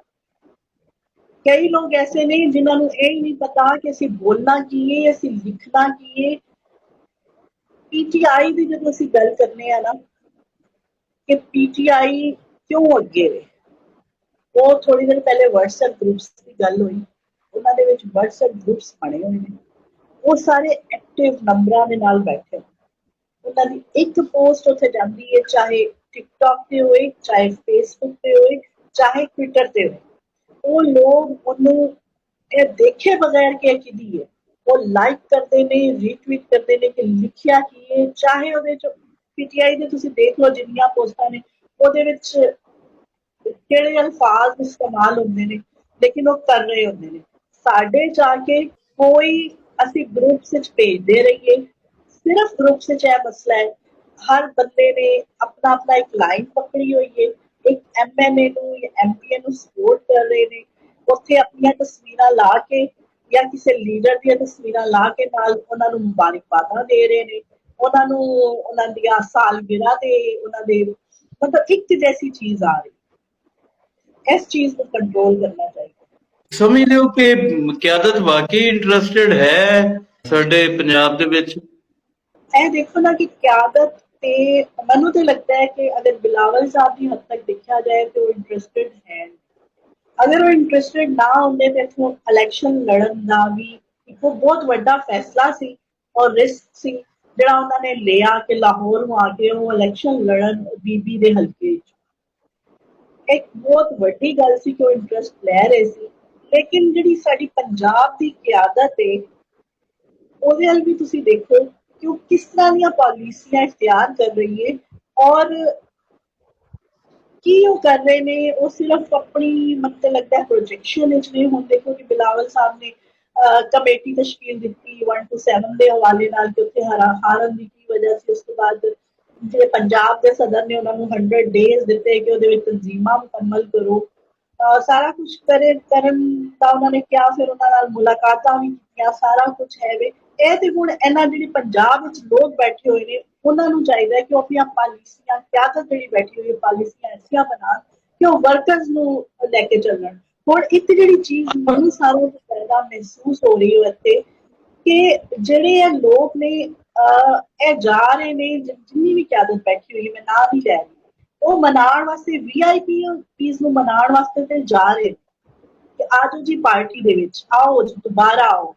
ਕਈ ਲੋਕ ਐਸੇ ਨੇ ਜਿਨ੍ਹਾਂ ਨੂੰ ਇਹ ਹੀ ਨਹੀਂ ਪਤਾ ਕਿ ਅਸੀਂ ਬੋਲਣਾ ਕੀ ਹੈ, ਅਸੀਂ ਲਿਖਣਾ ਕੀ ਹੈ। PTI ਦੀ ਜਦੋਂ ਅਸੀਂ ਗੱਲ ਕਰਨੇ ਆ ਨਾ ਕਿ PTI ਕਿਉਂ ਅੱਗੇ ਵੇ, ਉਹ ਥੋੜੀ ਦੇਰ ਪਹਿਲੇ WhatsApp ਗਰੁੱਪਸ ਦੀ ਗੱਲ ਹੋਈ, ਉਹਨਾਂ ਦੇ ਵਿੱਚ WhatsApp ਗਰੁੱਪਸ ਬਣੇ ਹੋਏ ਨੇ, ਉਹ ਸਾਰੇ ਐਕਟਿਵ ਨੰਬਰਾਂ ਦੇ ਨਾਲ ਬੈਠੇ ਨੇ। ਉਹਨਾਂ ਦੀ ਇੱਕ ਪੋਸਟ ਉੱਥੇ ਜਾਂਦੀ ਹੈ, ਚਾਹੇ ਟਿਕਟੌਕ ਤੇ ਹੋਏ, ਚਾਹੇ ਫੇਸਬੁੱਕ ਤੇ ਹੋਏ, ਚਾਹੇ ਟਵਿੱਟਰ ਤੇ ਹੋਏ। ਉਹ ਲੋਕ ਉਹਨੂੰ ਇਹ ਦੇਖੇ ਬਗੈਰ ਕਿ ਕਿਹਦੀ ਹੈ ਉਹ ਲਾਈਕ ਕਰਦੇ ਨੇ, ਰੀਟਵੀਟ ਕਰਦੇ ਨੇ ਕਿ ਲਿਖਿਆ ਕੀ ਹੈ, ਚਾਹੇ ਉਹਦੇ ਚ ਪੀਟੀਆਈ ਦੇ ਤੁਸੀਂ ਦੇਖ ਲਓ ਜਿੰਨੀਆਂ ਪੋਸਟਾਂ ਨੇ ਉਹਦੇ ਵਿੱਚ ਕਿਹੜੇ ਅਲਫਾਜ਼ ਇਸਤੇਮਾਲ ਹੁੰਦੇ ਨੇ, ਲੇਕਿਨ ਉਹ ਕਰ ਰਹੇ ਹੁੰਦੇ ਨੇ। ਸਾਡੇ ਜਾ ਕੇ ਕੋਈ ਅਸੀਂ ਗਰੁੱਪਸ ਵਿੱਚ ਭੇਜਦੇ ਰਹੀਏ, ਸਿਰਫ ਗਰੁੱਪਸ ਵਿੱਚ ਇਹ ਮਸਲਾ ਹੈ, ਹਰ ਬੰਦੇ ਨੇ ਆਪਣਾ ਆਪਣਾ ਇੱਕ ਲਾਈਨ ਪਕੜੀ ਹੋਈ ਹੈ, ਇੱਕ ਐਮਐਲਏ ਨੂੰ ਜਾਂ ਐਮਪੀਏ ਨੂੰ ਸਪੋਰਟ ਕਰ ਰਹੇ ਨੇ, ਉੱਥੇ ਆਪਣੀਆਂ ਤਸਵੀਰਾਂ ਲਾ ਕੇ ਜਾਂ ਕਿਸੇ ਲੀਡਰ ਦੀਆਂ ਤਸਵੀਰਾਂ ਲਾ ਕੇ ਨਾਲ ਉਹਨਾਂ ਨੂੰ ਮੁਬਾਰਕਬਾਦਾਂ ਦੇ ਰਹੇ ਨੇ, ਉਹਨਾਂ ਨੂੰ ਉਹਨਾਂ ਦੀਆਂ ਸਾਲਗਿਰਾਂ ਤੇ ਉਹਨਾਂ ਦੇ ਮਤਲਬ ਇੱਕ ਜੈਸੀ ਚੀਜ਼ ਆ ਰਹੀ। ਇਸ ਚੀਜ਼ ਨੂੰ ਕੰਟਰੋਲ ਕਰਨਾ ਚਾਹੀਦਾ। ਸਮਝਦੇ ਹੋ ਕਿ ਕਿਆਦਤ ਵਾਕਈ ਇੰਟਰਸਟਿਡ ਹੈ ਸਾਡੇ ਪੰਜਾਬ ਦੇ ਵਿੱਚ? ਇਹ ਦੇਖੋ ਨਾ ਕਿ ਕਿਆਦਤ ਤੇ ਮੈਨੂੰ ਤੇ ਲੱਗਦਾ ਹੈ ਕਿ ਅਗਰ ਬਿਲਾਵਲ ਸਾਹਿਬ ਦੀ ਹੱਦ ਤੱਕ ਦੇਖਿਆ ਜਾਏ ਤੇ ਉਹ ਇੰਟਰਸਟਿਡ ਹੈ। ਅਗਰ ਉਹ ਇੰਟਰਸਟਿਡ ਨਾ ਹੁੰਦੇ ਤੇ ਇੱਥੋਂ ਇਲੈਕਸ਼ਨ ਲੜਨ ਦਾ ਵੀ ਇੱਕ ਬਹੁਤ ਵੱਡਾ ਫੈਸਲਾ ਸੀ ਔਰ ਰਿਸਕ ਸੀ ਜਿਹੜਾ ਉਹਨਾਂ ਨੇ ਲਿਆ ਕਿ ਲਾਹੌਰ ਨੂੰ ਆ ਕੇ ਉਹ ਇਲੈਕਸ਼ਨ ਲੜਨ ਬੀਬੀ ਦੇ ਹਲਕੇ 'ਚ। ਇੱਕ ਬਹੁਤ ਵੱਡੀ ਗੱਲ ਸੀ ਕਿ ਉਹ ਇੰਟਰਸਟ ਲੈ ਰਹੇ ਸੀ, ਲੇਕਿਨ ਜਿਹੜੀ ਸਾਡੀ ਪੰਜਾਬ ਦੀ ਕਿਆਦਤ ਹੈ ਉਹਦੇ ਵੱਲ ਵੀ ਤੁਸੀਂ ਦੇਖੋ ਕਿ ਉਹ ਕਿਸ ਤਰ੍ਹਾਂ ਦੀਆਂ ਪਾਲਿਸੀਆਂ ਇਖਤਿਆਰ ਕਰ ਰਹੀ ਹੈ ਔਰ ਕੀ ਉਹ ਕਰ ਰਹੇ ਨੇ। ਉਹ ਸਿਰਫ ਆਪਣੀ ਮੈਨੂੰ ਲੱਗਦਾ ਪ੍ਰੋਜੈਕਸ਼ਨ ਵਿੱਚ ਨਹੀਂ ਹੁੰਦੇ, ਕਿਉਂਕਿ ਬਿਲਾਵਲ ਸਾਹਿਬ ਨੇ ਕਮੇਟੀ ਤਸ਼ਕੀਲ ਦਿੱਤੀ 1 to 7 ਦੇ ਹਵਾਲੇ ਨਾਲ ਕਿ ਉੱਥੇ ਹਾਰਨ ਦੀ ਕੀ ਵਜ੍ਹਾ ਸੀ। ਉਸ ਤੋਂ ਬਾਅਦ ਜਿਹੜੇ ਪੰਜਾਬ ਦੇ ਸਦਰ ਨੇ ਉਹਨਾਂ ਨੂੰ 100 ਡੇਜ਼ ਦਿੱਤੇ ਕਿ ਉਹਦੇ ਵਿੱਚ ਤਨਜ਼ੀਮਾਂ ਮੁਕੰਮਲ ਕਰੋ, ਸਾਰਾ ਕੁਝ ਕਰਨ ਦਾ ਉਹਨਾਂ ਨੇ ਕਿਹਾ। ਫਿਰ ਉਹਨਾਂ ਨਾਲ ਮੁਲਾਕਾਤਾਂ ਵੀ ਕੀਤੀਆਂ, ਸਾਰਾ ਕੁਝ ਹੈ ਵੇ। ਇਹ ਤੇ ਹੁਣ ਇਹਨਾਂ ਜਿਹੜੀ ਪੰਜਾਬ ਵਿੱਚ ਲੋਕ ਬੈਠੇ ਹੋਏ ਨੇ ਉਹਨਾਂ ਨੂੰ ਚਾਹੀਦਾ ਕਿ ਉਹ ਆਪਣੀਆਂ ਪਾਲਿਸੀਆਂ ਕਿਆਦਤ ਜਿਹੜੀ ਬੈਠੀ ਹੋਈ ਪਾਲਿਸੀਆਂ ਐਸੀਆਂ ਬਣਾਉਣ ਕਿ ਉਹ ਵਰਕਰਸ ਨੂੰ ਲੈ ਕੇ ਚੱਲਣ। ਹੁਣ ਇੱਕ ਜਿਹੜੀ ਚੀਜ਼ ਮੈਨੂੰ ਸਾਰਿਆਂ ਤੋਂ ਜ਼ਿਆਦਾ ਮਹਿਸੂਸ ਹੋ ਰਹੀ ਹੈ ਇੱਥੇ ਕਿ ਜਿਹੜੇ ਇਹ ਲੋਕ ਨੇ ਇਹ ਜਾ ਰਹੇ ਨੇ, ਜਿੰਨੀ ਵੀ ਕਿਆਦਤ ਬੈਠੀ ਹੋਈ ਮੈਂ ਨਾਂ ਨਹੀਂ ਲੈ ਰਹੀ, ਉਹ ਮਨਾਉਣ ਵਾਸਤੇ ਵੀਆਈਪੀਜ਼ ਨੂੰ ਮਨਾਉਣ ਵਾਸਤੇ ਤੇ ਜਾ ਰਹੇ ਕਿ ਆਜੋ ਜੀ ਪਾਰਟੀ ਦੇ ਵਿੱਚ ਆਓ ਜੀ, ਦੁਬਾਰਾ ਆਓ।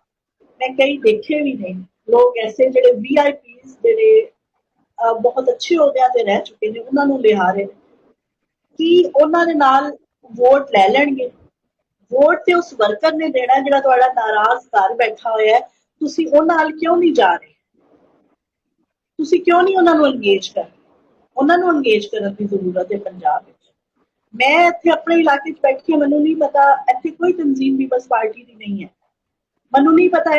ਮੈਂ ਕਈ ਦੇਖੇ ਵੀ ਨੇ ਲੋਕ ਐਸੇ ਜਿਹੜੇ ਵੀਆਈਪੀਜ਼ ਜਿਹੜੇ ਬਹੁਤ ਅੱਛੇ ਅਹੁਦਿਆਂ ਤੇ ਰਹਿ ਚੁੱਕੇ ਨੇ ਉਹਨਾਂ ਨੂੰ ਲਿਆ ਰਹੇ ਕਿ ਉਹਨਾਂ ਦੇ ਨਾਲ ਵੋਟ ਲੈ ਲੈਣਗੇ। ਵੋਟ ਤੇ ਉਸ ਵਰਕਰ ਨੇ ਦੇਣਾ ਜਿਹੜਾ ਤੁਹਾਡਾ ਨਾਰਾਜ਼ ਘਰ ਬੈਠਾ ਹੋਇਆ ਹੈ, ਤੁਸੀਂ ਉਹਨਾਂ ਨਾਲ ਕਿਉਂ ਨਹੀਂ ਜਾ ਰਹੇ? ਤੁਸੀਂ ਕਿਉਂ ਨਹੀਂ ਉਹਨਾਂ ਨੂੰ ਅੰਗੇਜ ਕਰ? ਉਹਨਾਂ ਨੂੰ ਅੰਗੇਜ ਕਰਨ ਦੀ ਜ਼ਰੂਰਤ ਹੈ ਪੰਜਾਬ ਵਿੱਚ। ਮੈਂ ਇੱਥੇ ਆਪਣੇ ਇਲਾਕੇ 'ਚ ਬੈਠੀ ਹਾਂ, ਮੈਨੂੰ ਨਹੀਂ ਪਤਾ ਇੱਥੇ ਕੋਈ ਤਨਜ਼ੀਮ ਪੀਪਲਸ ਪਾਰਟੀ ਦੀ ਨਹੀਂ ਹੈ। ਮੈਨੂੰ ਨਹੀਂ ਪਤਾ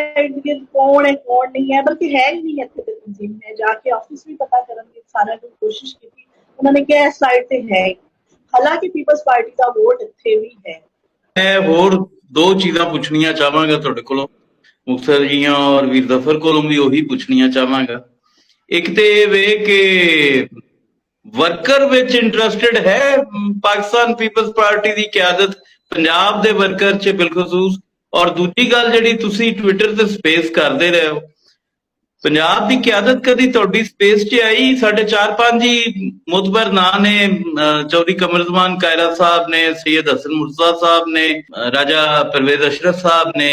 ਕੌਣ ਹੈ ਕੌਣ ਨਹੀਂ ਹੈ, ਬਲਕਿ ਹੈ ਹੀ ਨਹੀਂ ਇੱਥੇ ਤੇ ਤਨਜ਼ੀਮ। ਮੈਂ ਜਾ ਕੇ ਆਫਿਸ ਵੀ ਪਤਾ ਕਰਨ ਦੀ ਸਾਰਿਆਂ ਨੂੰ ਕੋਸ਼ਿਸ਼ ਕੀਤੀ, ਉਹਨਾਂ ਨੇ ਕਿਹਾ ਇਸ ਸਾਈਡ ਤੇ ਹੈ, ਹਾਲਾਂਕਿ ਪੀਪਲਸ ਪਾਰਟੀ ਦਾ ਵੋਟ ਇੱਥੇ ਵੀ ਹੈ। ਮੈਂ ਹੋਰ ਦੋ ਚੀਜ਼ਾਂ ਪੁੱਛਣੀਆਂ ਚਾਹਾਂਗਾ ਤੁਹਾਡੇ ਕੋਲੋਂ, ਮੁਕਤਸਰ ਜੀਆਂ ਔਰ ਵੀਰ ਜ਼ਫਰ ਕੋਲੋਂ ਵੀ ਉਹੀ ਪੁੱਛਣੀਆਂ ਚਾਹਾਂਗਾ। ਇੱਕ ਤੇ ਇਹ ਵੇ ਕਿ ਵਰਕਰ ਵਿੱਚ ਇੰਟਰਸਟਿਡ ਹੈ ਪਾਕਿਸਤਾਨ ਪੀਪਲਸ ਪਾਰਟੀ ਦੀ ਕਿਆਦਤ ਪੰਜਾਬ ਦੇ ਵਰਕਰ 'ਚ ਬਿਲਖਸੂਸ? ਔਰ ਦੂਜੀ ਗੱਲ ਜਿਹੜੀ ਤੁਸੀਂ ਟਵਿੱਟਰ ਤੇ ਸਪੇਸ ਕਰਦੇ ਰਹੇ ਹੋ, ਪੰਜਾਬ ਦੀ ਕਿਆਦਤ ਕਦੀ ਤੁਹਾਡੀ ਸਪੇਸ 'ਚ ਆਈ? ਸਾਡੇ 4-5 ਹੀ ਮੁਤਬਰ ਨਾਂ ਨੇ, ਚੌਧਰੀ ਕਮਰਜ਼ਮਾਨ ਕਾਇਰਾ ਸਾਹਿਬ ਨੇ, ਸੈयद हसन मुर्तज़ा ਸਾਹਿਬ ਨੇ, ਰਾਜਾ परवेज अशरफ ਸਾਹਿਬ ਨੇ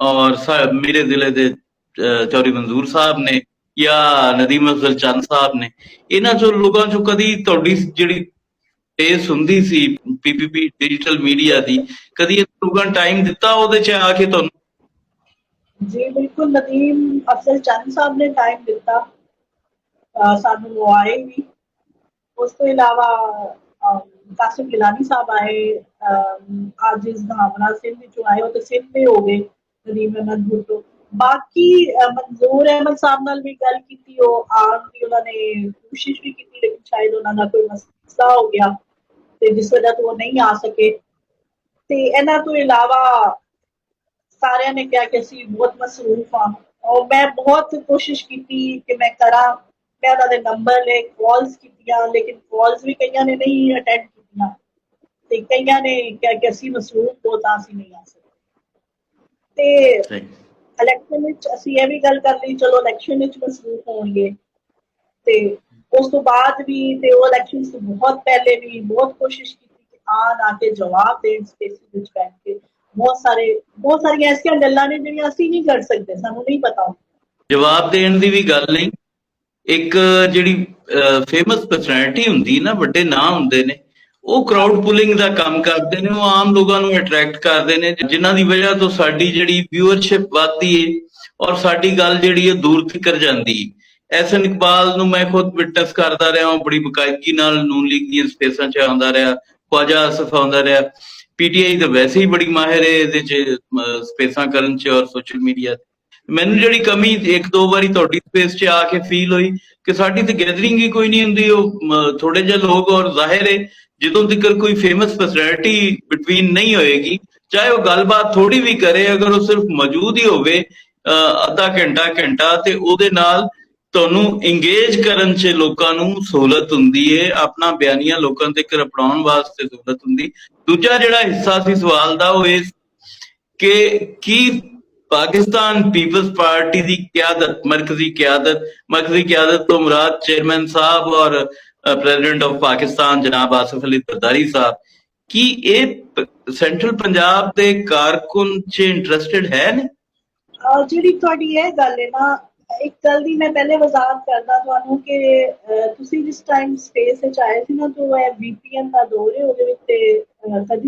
ਔਰ ਮੇਰੇ ਜ਼ਿਲ੍ਹੇ ਦੇ ਚੌਧਰੀ ਮੰਜ਼ੂਰ ਸਾਹਿਬ ਨੇ ਜਾਂ ਨਦੀਮ ਅਫਜ਼ਲ ਚੰਦ ਸਾਹਿਬ ਨੇ। ਇਹਨਾਂ ਚੋਂ ਲੋਕਾਂ ਚੋਂ ਕਦੀ ਤੁਹਾਡੀ ਜਿਹੜੀ ਸਪੇਸ ਹੁੰਦੀ ਸੀ ਪੀਪੀਪੀ ਡਿਜੀਟਲ ਮੀਡੀਆ ਦੀ, ਕਦੀ ਲੋਕਾਂ ਟਾਈਮ ਦਿੱਤਾ ਉਹਦੇ 'ਚ ਆ ਕੇ ਤੁਹਾਨੂੰ? ਜੀ ਬਿਲਕੁਲ, ਨਦੀਮ ਅਫਜ਼ਲ ਚੰਦ ਸਾਹਿਬ ਨੇ ਟਾਈਮ ਦਿੱਤਾ ਸਾਨੂੰ, ਉਹ ਆਏ ਵੀ। ਉਸ ਤੋਂ ਇਲਾਵਾ ਕਾਸਿਮ ਗਿਲਾਨੀ ਸਾਹਿਬ ਆਏ, ਆजिज भावना सिंध ਵਿੱਚੋਂ ਆਏ, ਉਹ ਤਾਂ ਸਿੰਧ ਦੇ ਹੋ ਗਏ ਨਦੀਮ ਅਹਿਮਦ ਭੁੱਟੋ। ਬਾਕੀ ਮਨਜ਼ੂਰ ਅਹਿਮਦ ਸਾਹਿਬ ਨਾਲ ਵੀ ਗੱਲ ਕੀਤੀ, ਉਹ ਆਉਣ ਦੀ ਉਹਨਾਂ ਨੇ ਕੋਸ਼ਿਸ਼ ਵੀ ਕੀਤੀ, ਲੇਕਿਨ ਸ਼ਾਇਦ ਉਹਨਾਂ ਦਾ ਕੋਈ ਮਸਲਾ ਹੋ ਗਿਆ ਤੇ ਜਿਸ ਵਜ੍ਹਾ ਤੋਂ ਉਹ ਨਹੀਂ ਆ ਸਕੇ। ਤੇ ਇਹਨਾਂ ਤੋਂ ਇਲਾਵਾ ਸਾਰਿਆਂ ਨੇ ਕਿਹਾ ਕਿ ਅਸੀਂ ਬਹੁਤ ਮਸਰੂਫ ਹਾਂ, ਔਰ ਮੈਂ ਬਹੁਤ ਕੋਸ਼ਿਸ਼ ਕੀਤੀ ਕਿ ਮੈਂ ਕਰਾਂ। ਮੈਂ ਉਹਨਾਂ ਦੇ ਨੰਬਰ ਲੈ ਕਾਲਸ ਕੀਤੀਆਂ, ਲੇਕਿਨ ਕਾਲਸ ਵੀ ਕਈਆਂ ਨੇ ਨਹੀਂ ਅਟੈਂਡ ਕੀਤੀਆਂ ਤੇ ਕਈਆਂ ਨੇ ਕਿਹਾ ਕਿ ਅਸੀਂ ਮਸਰੂਫ ਬਹੁਤ ਹਾਂ, ਅਸੀਂ ਨਹੀਂ ਆ ਸਕਦੇ। ਤੇ ਇਲੈਕਸ਼ਨ ਵਿੱਚ ਅਸੀਂ ਇਹ ਵੀ ਗੱਲ ਕਰ ਲਈ, ਚਲੋ ਇਲੈਕਸ਼ਨ ਵਿੱਚ ਮਸਰੂਫ ਹੋਣਗੇ, ਤੇ ਉਸ ਤੋਂ ਬਾਅਦ ਵੀ ਤੇ ਉਹ ਇਲੈਕਸ਼ਨ ਤੋਂ ਬਹੁਤ ਪਹਿਲੇ ਵੀ ਬਹੁਤ ਕੋਸ਼ਿਸ਼ ਕੀਤੀ ਕਿ ਆ ਕੇ ਜਵਾਬ ਦੇਣ ਸਪੇਸਿਸ ਵਿੱਚ ਬੈਠ ਕੇ। ਬਹੁਤ ਸਾਰੀਆਂ ਐਸੀਆਂ ਗੱਲਾਂ ਨੇ ਜਿਹੜੀਆਂ ਅਸੀਂ ਨਹੀਂ ਕਰ ਸਕਦੇ, ਸਾਨੂੰ ਨਹੀਂ ਪਤਾ। ਜਵਾਬ ਦੇਣ ਦੀ ਵੀ ਗੱਲ ਨਹੀਂ, ਇੱਕ ਜਿਹੜੀ ਫੇਮਸ ਪਰਸਨੈਲਿਟੀ ਹੁੰਦੀ ਨਾ, ਵੱਡੇ ਨਾਂ ਹੁੰਦੇ ਨੇ, ਉਹ ਕਰਾਊਡ ਪੁਲਿੰਗ ਦਾ ਕੰਮ ਕਰਦੇ ਨੇ, ਉਹ ਆਮ ਲੋਕਾਂ ਨੂੰ ਅਟਰੈਕਟ ਕਰਦੇ ਨੇ, ਜਿਨ੍ਹਾਂ ਦੀ ਵਜ੍ਹਾ ਤੋਂ ਸਾਡੀ ਜਿਹੜੀ ਵਿਊਅਰਸ਼ਿਪ ਵੱਧਦੀ ਏ ਔਰ ਸਾਡੀ ਗੱਲ ਜਿਹੜੀ ਹੈ ਦੂਰ ਤੀਕਰ ਜਾਂਦੀ। ਐਹਸਨ ਇਕਬਾਲ ਨੂੰ ਮੈਂ ਖੁਦ ਵਿਟਨੈਸ ਕਰਦਾ ਰਿਹਾ, ਉਹ ਬੜੀ ਬਕਾਇਦਗੀ ਨਾਲ ਨੂਨ ਲੀਗ ਦੀਆਂ ਸਪੇਸਾਂ 'ਚ ਆਉਂਦਾ ਰਿਹਾ, ਖਵਾਜਾ ਆਸਫ ਆਉਂਦਾ ਰਿਹਾ। ਪੀਟੀਆਈ ਤਾਂ ਵੈਸੇ ਹੀ ਬੜੀ ਮਾਹਿਰ ਹੈ ਇਹਦੇ 'ਚ ਸਪੇਸਾਂ ਕਰਨ 'ਚ ਔਰ ਸੋਸ਼ਲ ਮੀਡੀਆ। ਮੈਨੂੰ ਜਿਹੜੀ ਕਮੀ ਇੱਕ ਦੋ ਵਾਰੀ ਤੁਹਾਡੀ ਸਪੇਸ 'ਚ ਆ ਕੇ ਫੀਲ ਹੋਈ ਕਿ ਸਾਡੀ ਤਾਂ ਗੈਦਰਿੰਗ ਹੀ ਕੋਈ ਨਹੀਂ ਹੁੰਦੀ, ਉਹ ਥੋੜੇ ਜਿਹੇ ਲੋਕ, ਔਰ ਜ਼ਾਹਿਰ ਹੈ ਜਦੋਂ ਤੱਕ ਕੋਈ ਫੇਮਸ ਪਰਸਨੈਲਿਟੀ ਬਿਟਵੀਨ ਨਹੀਂ ਹੋਏਗੀ, ਚਾਹੇ ਉਹ ਗੱਲਬਾਤ ਥੋੜੀ ਵੀ ਕਰੇ, ਅਗਰ ਉਹ ਸਿਰਫ ਮੌਜੂਦ ਹੀ ਹੋਵੇ ਅੱਧਾ ਘੰਟਾ ਤੇ ਉਹਦੇ ਨਾਲ ਤੁਹਾਨੂੰ ਇੰਗੇਜ ਕਰਨ 'ਚ ਲੋਕਾਂ ਨੂੰ ਸਹੂਲਤ ਹੁੰਦੀ ਹੈ, ਆਪਣਾ ਬਿਆਨੀਆ ਲੋਕਾਂ ਤੱਕ ਅਪਣਾਉਣ ਵਾਸਤੇ ਸਹੂਲਤ ਹੁੰਦੀ। ਦੂਜਾ ਜਿਹੜਾ ਹਿੱਸਾ ਸੀ ਸਵਾਲ ਦਾ ਉਹ ਇਹ ਕਿ ਕੀ ਪਾਕਿਸਤਾਨ ਪੀਪਲਸ ਪਾਰਟੀ ਦੀ ਕਿਆਦਤ, ਮਰਕਜ਼ੀ ਕਿਆਦਤ ਤੋਂ ਮੁਰਾਦ ਚੇਅਰਮੈਨ ਸਾਹਿਬ ਔਰ ਪ੍ਰੈਜ਼ੀਡੈਂਟ ਆਫ ਪਾਕਿਸਤਾਨ ਜਨਾਬ ਆਸਿਫ ਅਲੀ ਜ਼ਰਦਾਰੀ ਸਾਹਿਬ, ਕੀ ਇਹ ਸੈਂਟਰਲ ਪੰਜਾਬ ਦੇ ਕਾਰਕੁਨ 'ਚ ਇੰਟਰਸਟਿਡ ਹੈ ਨੇ? ਜਿਹੜੀ ਤੁਹਾਡੀ ਇਹ ਗੱਲ ਹੈ ਨਾ, ਇੱਕ ਗੱਲ ਦੀ ਮੈਂ ਪਹਿਲੇ ਵਜ਼ਾਹਤ ਕਰਦਾ ਤੁਹਾਨੂੰ ਕਿ ਤੁਸੀਂ ਜਿਸ ਟਾਈਮ ਸਪੇਸ ਵਿੱਚ ਆਏ ਸੀ ਨਾ, ਜੋ ਇਹ VPN ਦਾ ਦੌਰ ਹੈ, ਉਹਦੇ ਵਿੱਚ ਤੇ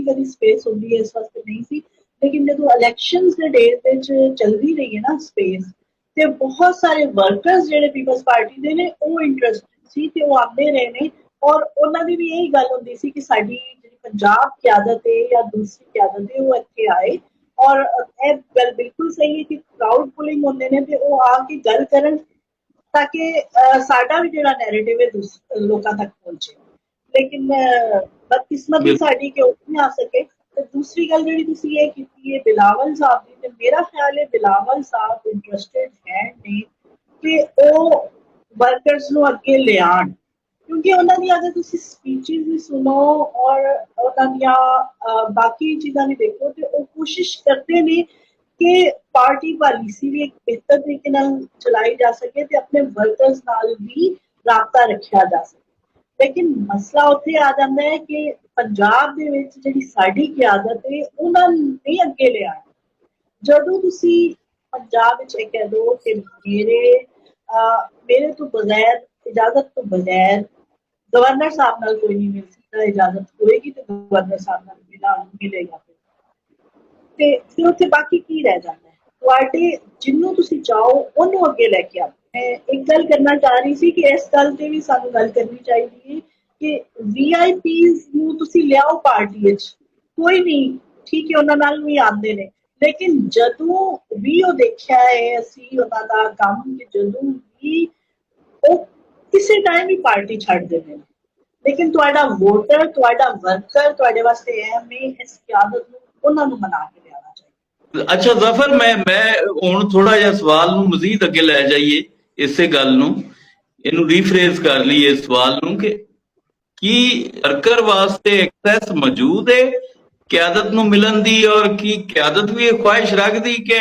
ਕਦੀ ਸਪੇਸ ਹੁੰਦੀ ਹੈ, ਇਸ ਵਾਸਤੇ ਨਹੀਂ ਸੀ। ਲੇਕਿਨ ਜਦੋਂ ਇਲੈਕਸ਼ਨਸ ਦੇ ਡੇਜ਼ ਵਿੱਚ ਚੱਲਦੀ ਰਹੀ ਹੈ ਨਾ ਸਪੇਸ, ਤੇ ਬਹੁਤ ਸਾਰੇ ਵਰਕਰਸ ਜਿਹੜੇ ਪੀਪਲਸ ਪਾਰਟੀ ਦੇ ਨੇ ਉਹ ਇੰਟਰਸਟਿਡ ਸੀ ਤੇ ਉਹ ਆਉਂਦੇ ਰਹੇ ਨੇ, ਔਰ ਉਹਨਾਂ ਦੀ ਵੀ ਇਹੀ ਗੱਲ ਹੁੰਦੀ ਸੀ ਕਿ ਸਾਡੀ ਜਿਹੜੀ ਪੰਜਾਬ ਕਿਆਦਤ ਹੈ ਜਾਂ ਦੂਸਰੀ ਕਿਆਦਤ ਹੈ ਉਹ ਇੱਥੇ ਆਏ। ਔਰ ਇਹ ਗੱਲ ਬਿਲਕੁਲ ਸਹੀ ਹੈ ਕਿ ਕਰਾਊਡ ਪੁਲਿੰਗ ਹੁੰਦੇ ਨੇ ਤੇ ਉਹ ਆ ਕੇ ਗੱਲ ਕਰਨ ਤਾਂ ਕਿ ਸਾਡਾ ਵੀ ਜਿਹੜਾ ਨੈਰੇਟਿਵ ਹੈ ਲੋਕਾਂ ਤੱਕ ਪਹੁੰਚੇ। ਲੇਕਿਨ ਬਦਕਿਸਮਤੀ ਸਾਡੀ ਕਿ ਉਹ ਨਹੀਂ ਆ ਸਕੇ। ਤੇ ਦੂਸਰੀ ਗੱਲ ਜਿਹੜੀ ਤੁਸੀਂ ਇਹ ਕੀਤੀ ਹੈ ਬਿਲਾਵਲ ਸਾਹਿਬ ਦੀ, ਤੇ ਮੇਰਾ ਖਿਆਲ ਹੈ ਬਿਲਾਵਲ ਸਾਹਿਬ ਇੰਟਰਸਟਿਡ ਹੈ ਨੇ ਕਿ ਉਹ ਵਰਕਰਸ ਨੂੰ ਅੱਗੇ ਲਿਆਉਣ, ਕਿਉਂਕਿ ਉਹਨਾਂ ਦੀਆਂ ਅਗਰ ਤੁਸੀਂ ਸਪੀਚਿਸ ਵੀ ਸੁਣੋ ਔਰ ਉਹਨਾਂ ਦੀਆਂ ਬਾਕੀ ਚੀਜ਼ਾਂ ਵੀ ਦੇਖੋ ਤੇ ਉਹ ਕੋਸ਼ਿਸ਼ ਕਰਦੇ ਨੇ ਕਿ ਪਾਰਟੀ ਪਾਲਿਸੀ ਵੀ ਇੱਕ ਬਿਹਤਰ ਤਰੀਕੇ ਨਾਲ ਚਲਾਈ ਜਾ ਸਕੇ ਤੇ ਆਪਣੇ ਵਰਕਰਸ ਨਾਲ ਵੀ ਰਾਬਤਾ ਰੱਖਿਆ ਜਾ ਸਕੇ। ਲੇਕਿਨ ਮਸਲਾ ਉੱਥੇ ਆ ਜਾਂਦਾ ਹੈ ਕਿ ਪੰਜਾਬ ਦੇ ਵਿੱਚ ਜਿਹੜੀ ਸਾਡੀ ਕਿਆਦਤ ਹੈ ਉਹਨਾਂ ਨੂੰ ਨਹੀਂ ਅੱਗੇ ਲਿਆ। ਜਦੋਂ ਤੁਸੀਂ ਪੰਜਾਬ ਵਿੱਚ ਇਹ ਕਹਿ ਦੋ ਕਿ ਮੇਰੇ ਤੋਂ ਬਗੈਰ, ਇਜਾਜ਼ਤ ਤੋਂ ਬਗੈਰ ਗਵਰਨਰ ਸਾਹਿਬ ਨਾਲ ਕੋਈ ਨਹੀਂ ਮਿਲ ਸਕਦਾ, ਇਜਾਜ਼ਤ ਹੋਏਗੀ ਤੇ ਗਵਰਨਰ ਸਾਹਿਬ ਨਾਲ ਮਿਲੇਗਾ, ਤੇ ਫਿਰ ਉੱਥੇ ਬਾਕੀ ਕੀ ਰਹਿ ਜਾਂਦਾ ਹੈ? ਤੁਹਾਡੇ ਜਿਹਨੂੰ ਤੁਸੀਂ ਚਾਹੋ ਉਹਨੂੰ ਅੱਗੇ ਲੈ ਕੇ ਆਓ। ਮੈਂ ਇੱਕ ਗੱਲ ਕਰਨਾ ਚਾਹ ਰਹੀ ਸੀ ਕਿ ਇਸ ਗੱਲ ਤੇ ਵੀ ਸਾਨੂੰ ਗੱਲ ਕਰਨੀ ਚਾਹੀਦੀ ਹੈ ਕਿ VIPs ਨੂੰ ਤੁਸੀਂ ਲਿਆਓ ਪਾਰਟੀ ਵਿੱਚ, ਕੋਈ ਨਹੀਂ, ਠੀਕ ਹੈ, ਉਹਨਾਂ ਨਾਲ ਵੀ ਆਉਂਦੇ ਨੇ, ਲੇਕਿਨ ਜਦੋਂ ਵੀ ਉਹ ਦੇਖਿਆ ਹੈ ਅਸੀਂ ਉਹਨਾਂ ਦਾ ਕੰਮ ਕਿ ਜਦੋਂ ਵੀ ਉਹ ਕਿਸੇ ਟਾਈਮ ਹੀ ਪਾਰਟੀ ਛੱਡ ਦਿੰਦੇ ਨੇ, ਲੇਕਿਨ ਤੁਹਾਡਾ ਵੋਟਰ, ਤੁਹਾਡਾ ਵਰਕਰ ਤੁਹਾਡੇ ਵਾਸਤੇ ਅਹਿਮ ਹੈ। ਇਸ ਕਿਆਦਤ ਨੂੰ ਉਹਨਾਂ ਨੂੰ ਮਨਾ ਕੇ ਲਿਆਉਣਾ ਚਾਹੀਦਾ। ਅੱਛਾ ਜ਼ਫਰ, ਮੈਂ ਹੁਣ ਥੋੜਾ ਜਿਹਾ ਸਵਾਲ ਨੂੰ ਮਜ਼ੀਦ ਅੱਗੇ ਲੈ ਜਾਈਏ, ਇਸੇ ਗੱਲ ਨੂੰ ਇਹਨੂੰ ਰੀਫਰੇਜ਼ ਕਰ ਲਈਏ ਸਵਾਲ ਨੂੰ ਕਿ ਕੀ ਵਰਕਰ ਵਾਸਤੇ ਐਕਸੈਸ ਮੌਜੂਦ ਹੈ ਕਿਆਦਤ ਨੂੰ ਮਿਲਣ ਦੀ, ਔਰ ਕੀ ਕਿਆਦਤ ਵੀ ਇਹ ਖੁਆਇਸ਼ ਰੱਖਦੀ ਕਿ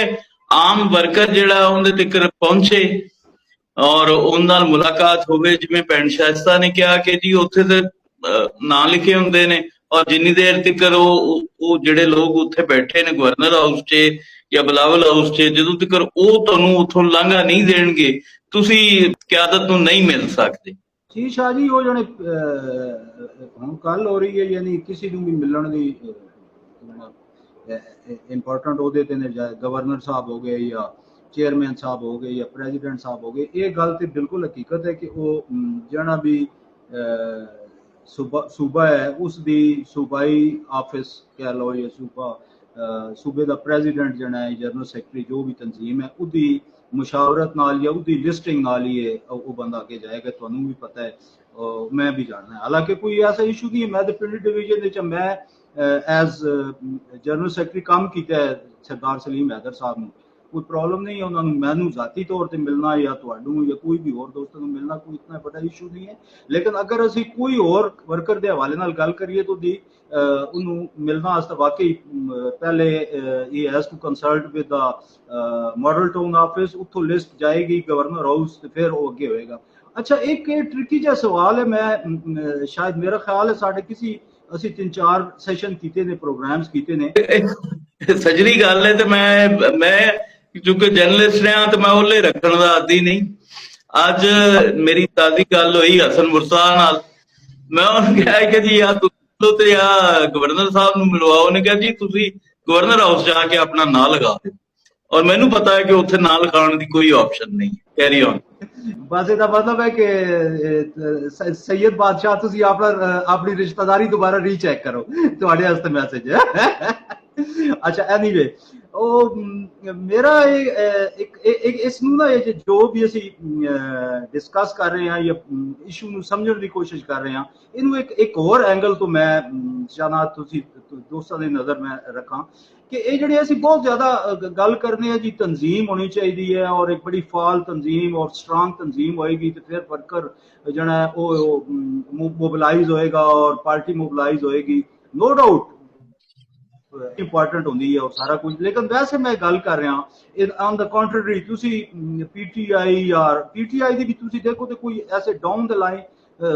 ਆਮ ਵਰਕਰ ਜਿਹੜਾ ਉਹਦੇ ਤੱਕ ਪਹੁੰਚੇ ਔਰ ਉਹਨਾਂ ਨਾਲ ਮੁਲਾਕਾਤ ਹੋਵੇ? ਜਿਵੇਂ ਭੈਣ ਸ਼ਾਇਸਤਾ ਨੇ ਕਿਹਾ ਕਿ ਜੀ ਉੱਥੇ ਤੇ ਨਾਂ ਲਿਖੇ ਹੁੰਦੇ ਨੇ, ਔਰ ਜਿੰਨੀ ਦੇਰ ਤੱਕ ਉਹ ਜਿਹੜੇ ਲੋਕ ਉੱਥੇ ਬੈਠੇ ਨੇ ਗਵਰਨਰ ਹਾਊਸ 'ਚ ਜਾਂ ਬਿਲਾਵਲ ਹਾਊਸ 'ਚ, ਜਦੋਂ ਤੱਕ ਉਹ ਤੁਹਾਨੂੰ ਉੱਥੋਂ ਲਾਂਘਾ ਨਹੀਂ ਦੇਣਗੇ ਤੁਸੀਂ ਕਿਆਦਤ ਨੂੰ ਨਹੀਂ ਮਿਲ ਸਕਦੇ। ਜੀ ਸ਼ਾਹ ਜੀ, ਉਹ ਜਿਹੜੇ ਹੁਣ ਕੱਲ ਹੋ ਰਹੀ ਹੈ, ਯਾਨੀ ਕਿਸੇ ਨੂੰ ਵੀ ਮਿਲਣ ਦੀ ਇੰਪੋਰਟੈਂਟ ਉਹਦੇ ਤੇ ਨੇ, ਗਵਰਨਰ ਸਾਹਿਬ ਹੋ ਗਏ ਜਾਂ ਚੇਅਰਮੈਨ ਸਾਹਿਬ ਹੋ ਗਏ ਜਾਂ ਪ੍ਰੈਜ਼ੀਡੈਂਟ ਸਾਹਿਬ ਹੋ ਗਏ, ਇਹ ਗੱਲ ਤੇ ਬਿਲਕੁਲ ਹਕੀਕਤ ਹੈ ਕਿ ਉਹ ਜਿਹੜਾ ਵੀ ਸੂਬਾ ਹੈ ਉਸ ਦੀ ਸੂਬਾਈ ਆਫਿਸ ਕਹਿ ਲਓ ਜਾਂ ਸੂਬੇ ਦਾ ਪ੍ਰੈਜ਼ੀਡੈਂਟ ਜਿਹੜਾ ਹੈ, ਜਨਰਲ ਸੈਕਟਰੀ, ਜੋ ਵੀ ਤਨਜ਼ੀਮ ਹੈ, ਉਹਦੀ ਮੁਸ਼ਾਵਰਤ ਨਾਲ ਜਾਂ ਉਹਦੀ ਲਿਸਟਿੰਗ ਨਾਲ ਹੀ ਉਹ ਬੰਦਾ ਅੱਗੇ ਜਾਏਗਾ। ਤੁਹਾਨੂੰ ਵੀ ਪਤਾ ਹੈ, ਮੈਂ ਵੀ ਜਾਣਦਾ। ਹਾਲਾਂਕਿ ਕੋਈ ਐਸਾ ਇਸ਼ੂ ਨਹੀਂ ਹੈ, ਮੈਂ ਤਾਂ ਪਿੰਡ ਡਿਵੀਜ਼ਨ ਵਿੱਚ ਮੈਂ ਐਜ਼ ਜਨਰਲ ਸੈਕਟਰੀ ਕੰਮ ਕੀਤਾ ਹੈ ਸਰਦਾਰ ਸਲੀਮ ਹੈਦਰ ਸਾਹਿਬ ਨੂੰ, ਕੋਈ ਪ੍ਰੋਬਲਮ ਨਹੀਂ ਹੈ ਉਹਨਾਂ ਨੂੰ ਮੈਨੂੰ ਜ਼ਾਤੀ ਤੌਰ ਤੇ ਮਿਲਣਾ ਜਾਂ ਤੁਹਾਨੂੰ ਜਾਂ ਕੋਈ ਵੀ ਹੋਰ ਦੋਸਤਾਂ ਨੂੰ ਮਿਲਣਾ, ਕੋਈ ਇਤਨਾ ਵੱਡਾ ਇਸ਼ੂ ਨਹੀਂ ਹੈ। ਲੇਕਿਨ ਅਗਰ ਅਸੀਂ ਕੋਈ ਹੋਰ ਵਰਕਰ ਦੇ ਹਵਾਲੇ ਨਾਲ ਗੱਲ ਕਰੀਏ ਤਾਂ ਉਹਨੂੰ ਮਿਲਣਾ ਵਾਸਤੇ ਵਾਕਈ ਪਹਿਲੇ ਹੀ has to consult with the Model Town office, ਉੱਥੋਂ ਲਿਸਟ ਜਾਏਗੀ ਗਵਰਨਰ ਹਾਊਸ ਤੇ ਫਿਰ ਉਹ ਅੱਗੇ ਹੋਏਗਾ। ਅੱਛਾ, ਇੱਕ ਇਹ ਟ੍ਰਿਕੀ ਜਿਹਾ ਸਵਾਲ ਹੈ, ਮੈਂ ਸ਼ਾਇਦ ਮੇਰਾ ਖਿਆਲ ਹੈ ਸਾਡੇ ਅਸੀਂ 3-4 ਸੈਸ਼ਨ ਕੀਤੇ ਨੇ, ਪ੍ਰੋਗਰਾਮਸ ਕੀਤੇ ਨੇ। ਸਜਰੀ ਗੱਲ ਹੈ ਤੇ ਮੈਂ ਕਿਉਂਕਿ ਜਰਨਲਿਸਟ ਰਿਹਾ ਤੇ ਮੈਂ ਉਹਲੇ ਰੱਖਣ ਦਾ ਆਦੀ ਨਹੀਂ। ਅੱਜ ਮੇਰੀ ਤਾਜ਼ੀ ਗੱਲ ਹੋਈ ਹਸਨ ਮੁਰਸਾ ਨਾਲ, ਮੈਂ ਉਹਨੂੰ ਕਿਹਾ ਕਿ ਜੀ ਯਾਰ ਲਓ ਤੇ ਆ ਗਵਰਨਰ ਸਾਹਿਬ ਨੂੰ ਮਿਲਵਾਓ। ਉਹਨੇ ਕਿਹਾ ਜੀ ਤੁਸੀਂ ਗਵਰਨਰ ਹਾਊਸ ਜਾ ਕੇ ਆਪਣਾ ਨਾਂ ਲਗਾ ਦਿਓ, ਔਰ ਮੈਨੂੰ ਪਤਾ ਹੈ ਕਿ ਉੱਥੇ ਨਾਂ ਲਿਖਾਉਣ ਦੀ ਕੋਈ ਆਪਸ਼ਨ ਨਹੀਂ। Carry on. ਬਸ ਇਹਦਾ ਮਤਲਬ ਹੈ ਕਿ ਸੈਯਦ ਬਾਦਸ਼ਾਹ ਤੁਸੀਂ ਆਪਣੀ ਰਿਸ਼ਤੇਦਾਰੀ ਦੁਬਾਰਾ ਰੀਚੈਕ ਕਰੋ, ਤੁਹਾਡੇ ਵਾਸਤੇ ਮੈਸੇਜ ਹੈ। ਅੱਛਾ, ਐਨੀਵੇ ਉਹ ਮੇਰਾ ਇੱਕ ਇਸ ਨੂੰ ਨਾ ਇਹ ਜੋ ਵੀ ਅਸੀਂ ਡਿਸਕਸ ਕਰ ਰਹੇ ਹਾਂ ਜਾਂ ਇਸ਼ੂ ਨੂੰ ਸਮਝਣ ਦੀ ਕੋਸ਼ਿਸ਼ ਕਰ ਰਹੇ ਹਾਂ, ਇਹਨੂੰ ਇੱਕ ਹੋਰ ਐਂਗਲ ਤੋਂ ਮੈਂ ਚਾਹਨਾ ਤੁਸੀਂ ਦੋਸਤਾਂ ਦੀ ਨਜ਼ਰ ਮੈਂ ਰੱਖਾਂ ਕਿ ਇਹ ਜਿਹੜੇ ਅਸੀਂ ਬਹੁਤ ਜ਼ਿਆਦਾ ਗੱਲ ਕਰਨੇ ਆ ਜੀ ਤਨਜ਼ੀਮ ਹੋਣੀ ਚਾਹੀਦੀ ਹੈ, ਔਰ ਇੱਕ ਬੜੀ ਫਾਲ ਤਨਜ਼ੀਮ ਔਰ ਸਟਰੋਂਗ ਤਨਜ਼ੀਮ ਹੋਏਗੀ ਤੇ ਫਿਰ ਵਰਕਰ ਜਿਹੜਾ ਉਹ ਮੋਬਿਲਾਈਜ਼ ਹੋਏਗਾ ਔਰ ਪਾਰਟੀ ਮੋਬਿਲਾਈਜ਼ ਹੋਏਗੀ। नो डाउट इंपॉर्टेंट होंगी है और सारा कुछ, लेकिन वैसे मैं गल कर रहा ऑन द कॉन्ट्ररी तुसी पीटीआई यार पीटीआई दी भी तुसी देखो तो कोई ऐसे डाउन द लाइन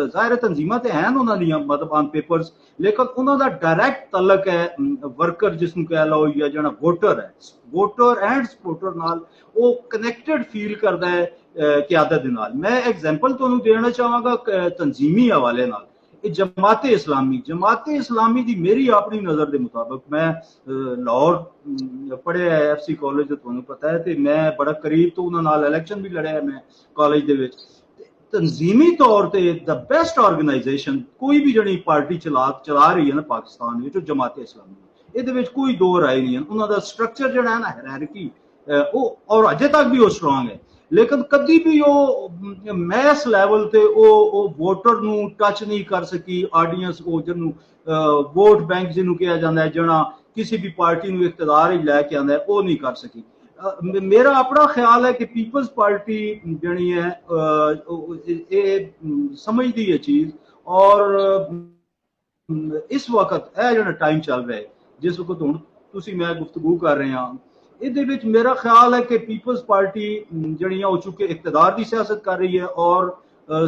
ज़ाहिर तंजीमां ते हैं उन्हां दियां मतलब ऑन पेपर्स, लेकिन उन्हां दा डायरैक्ट तलक है वर्कर जिसनूं कह लो या जिहड़ा वोटर है, वोटर एंड सपोर्टर नाल वो कनैक्टेड फील करदा है क़यादत दे नाल। मैं एग्जांपल तुहानूं देना चाहांगा तंजीमी हवाले नाल। जमाते इस्लामी की मेरी अपनी नज़र के मुताबिक, मैं लाहौर पढ़े FC कॉलेज तुहानूं पता है तो मैं बड़ा करीब तो उन्हां नाल इलैक्शन भी लड़िया मैं कॉलेज दे विच। तंजीमी तौर पर द बेस्ट ऑर्गेनाइजेशन कोई भी जड़ी पार्टी चला रही है ना पाकिस्तान में, जमाते इस्लामी, ये कोई दो राय नहीं है। उन्होंने स्ट्रक्चर जो है ना हायरार्की और अजे तक भी वो स्ट्रॉन्ग है, लेकिन कभी भी वो मैस लैवल ते वो वोटर नू टच नहीं कर सकी। ऑडियंस वो जिन्हों वोट बैंक जिन्हों कहा जाता है जना किसी भी पार्टी नू इख्तिदार ही लैके आंदा है वो नहीं कर सकी। मेरा अपना ख्याल है कि पीपल्स पार्टी जड़ी है समझती है चीज, और इस वक्त यह जो टाइम चल रहा है जिस वक्त हुण तुसीं मैं गुफ्तगू कर रहे हैं, ये मेरा ख्याल है कि पीपल्स पार्टी जड़ी हो चुके इख्तिदार की सियासत कर रही है और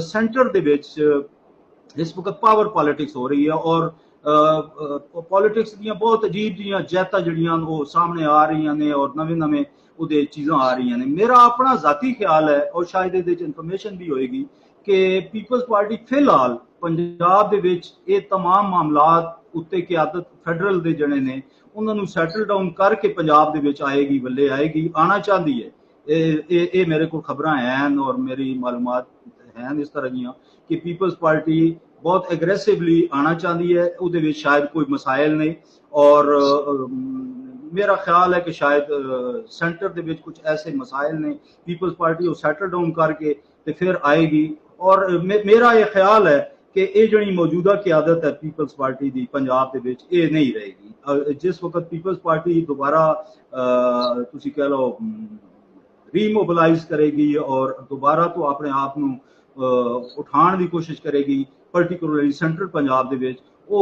सेंटर दे विच इस वक्त पावर पॉलिटिक्स हो रही है, और पॉलिटिक्स दी बहुत अजीब जी जैता जड़ियां वो सामने आ रही ने और नवे नवे उहदे चीज़ां आ रही ने। मेरा अपना जाती ख्याल है और शायद ये इंफॉर्मेशन भी होएगी कि पीपल्स पार्टी फिलहाल पंजाब दे विच ये तमाम मामलात उत्ते क़यादत फैडरल दे जने ने उन्होंने सैटल डाउन करके पंजाब दे विच आएगी, बल्ले आएगी, आना चाहती है। ये मेरे को खबरां हैं और मेरी मालूमात हैं इस तरह दियां कि पीपल्स पार्टी बहुत एग्रेसिवली आना चाहती है, उहदे विच शायद कोई मसाइल नहीं, और मेरा ख्याल है कि शायद सेंटर दे विच कुछ ऐसे मसाइल ने, पीपल्स पार्टी वो सैटल डाउन करके ते फिर आएगी। और मेरा ये ख्याल है कि ये जी मौजूदा क़यादत है पीपल्स पार्टी की पंजाब के विच ये नहीं रहेगी। जिस वक्त पीपल्स पार्टी दोबारा तुसी कह लो रीमोबलाइज करेगी और दोबारा तो अपने आप नूं उठाने की कोशिश करेगी, पर्टिकुलरली सेंट्रल पंजाब के विच वो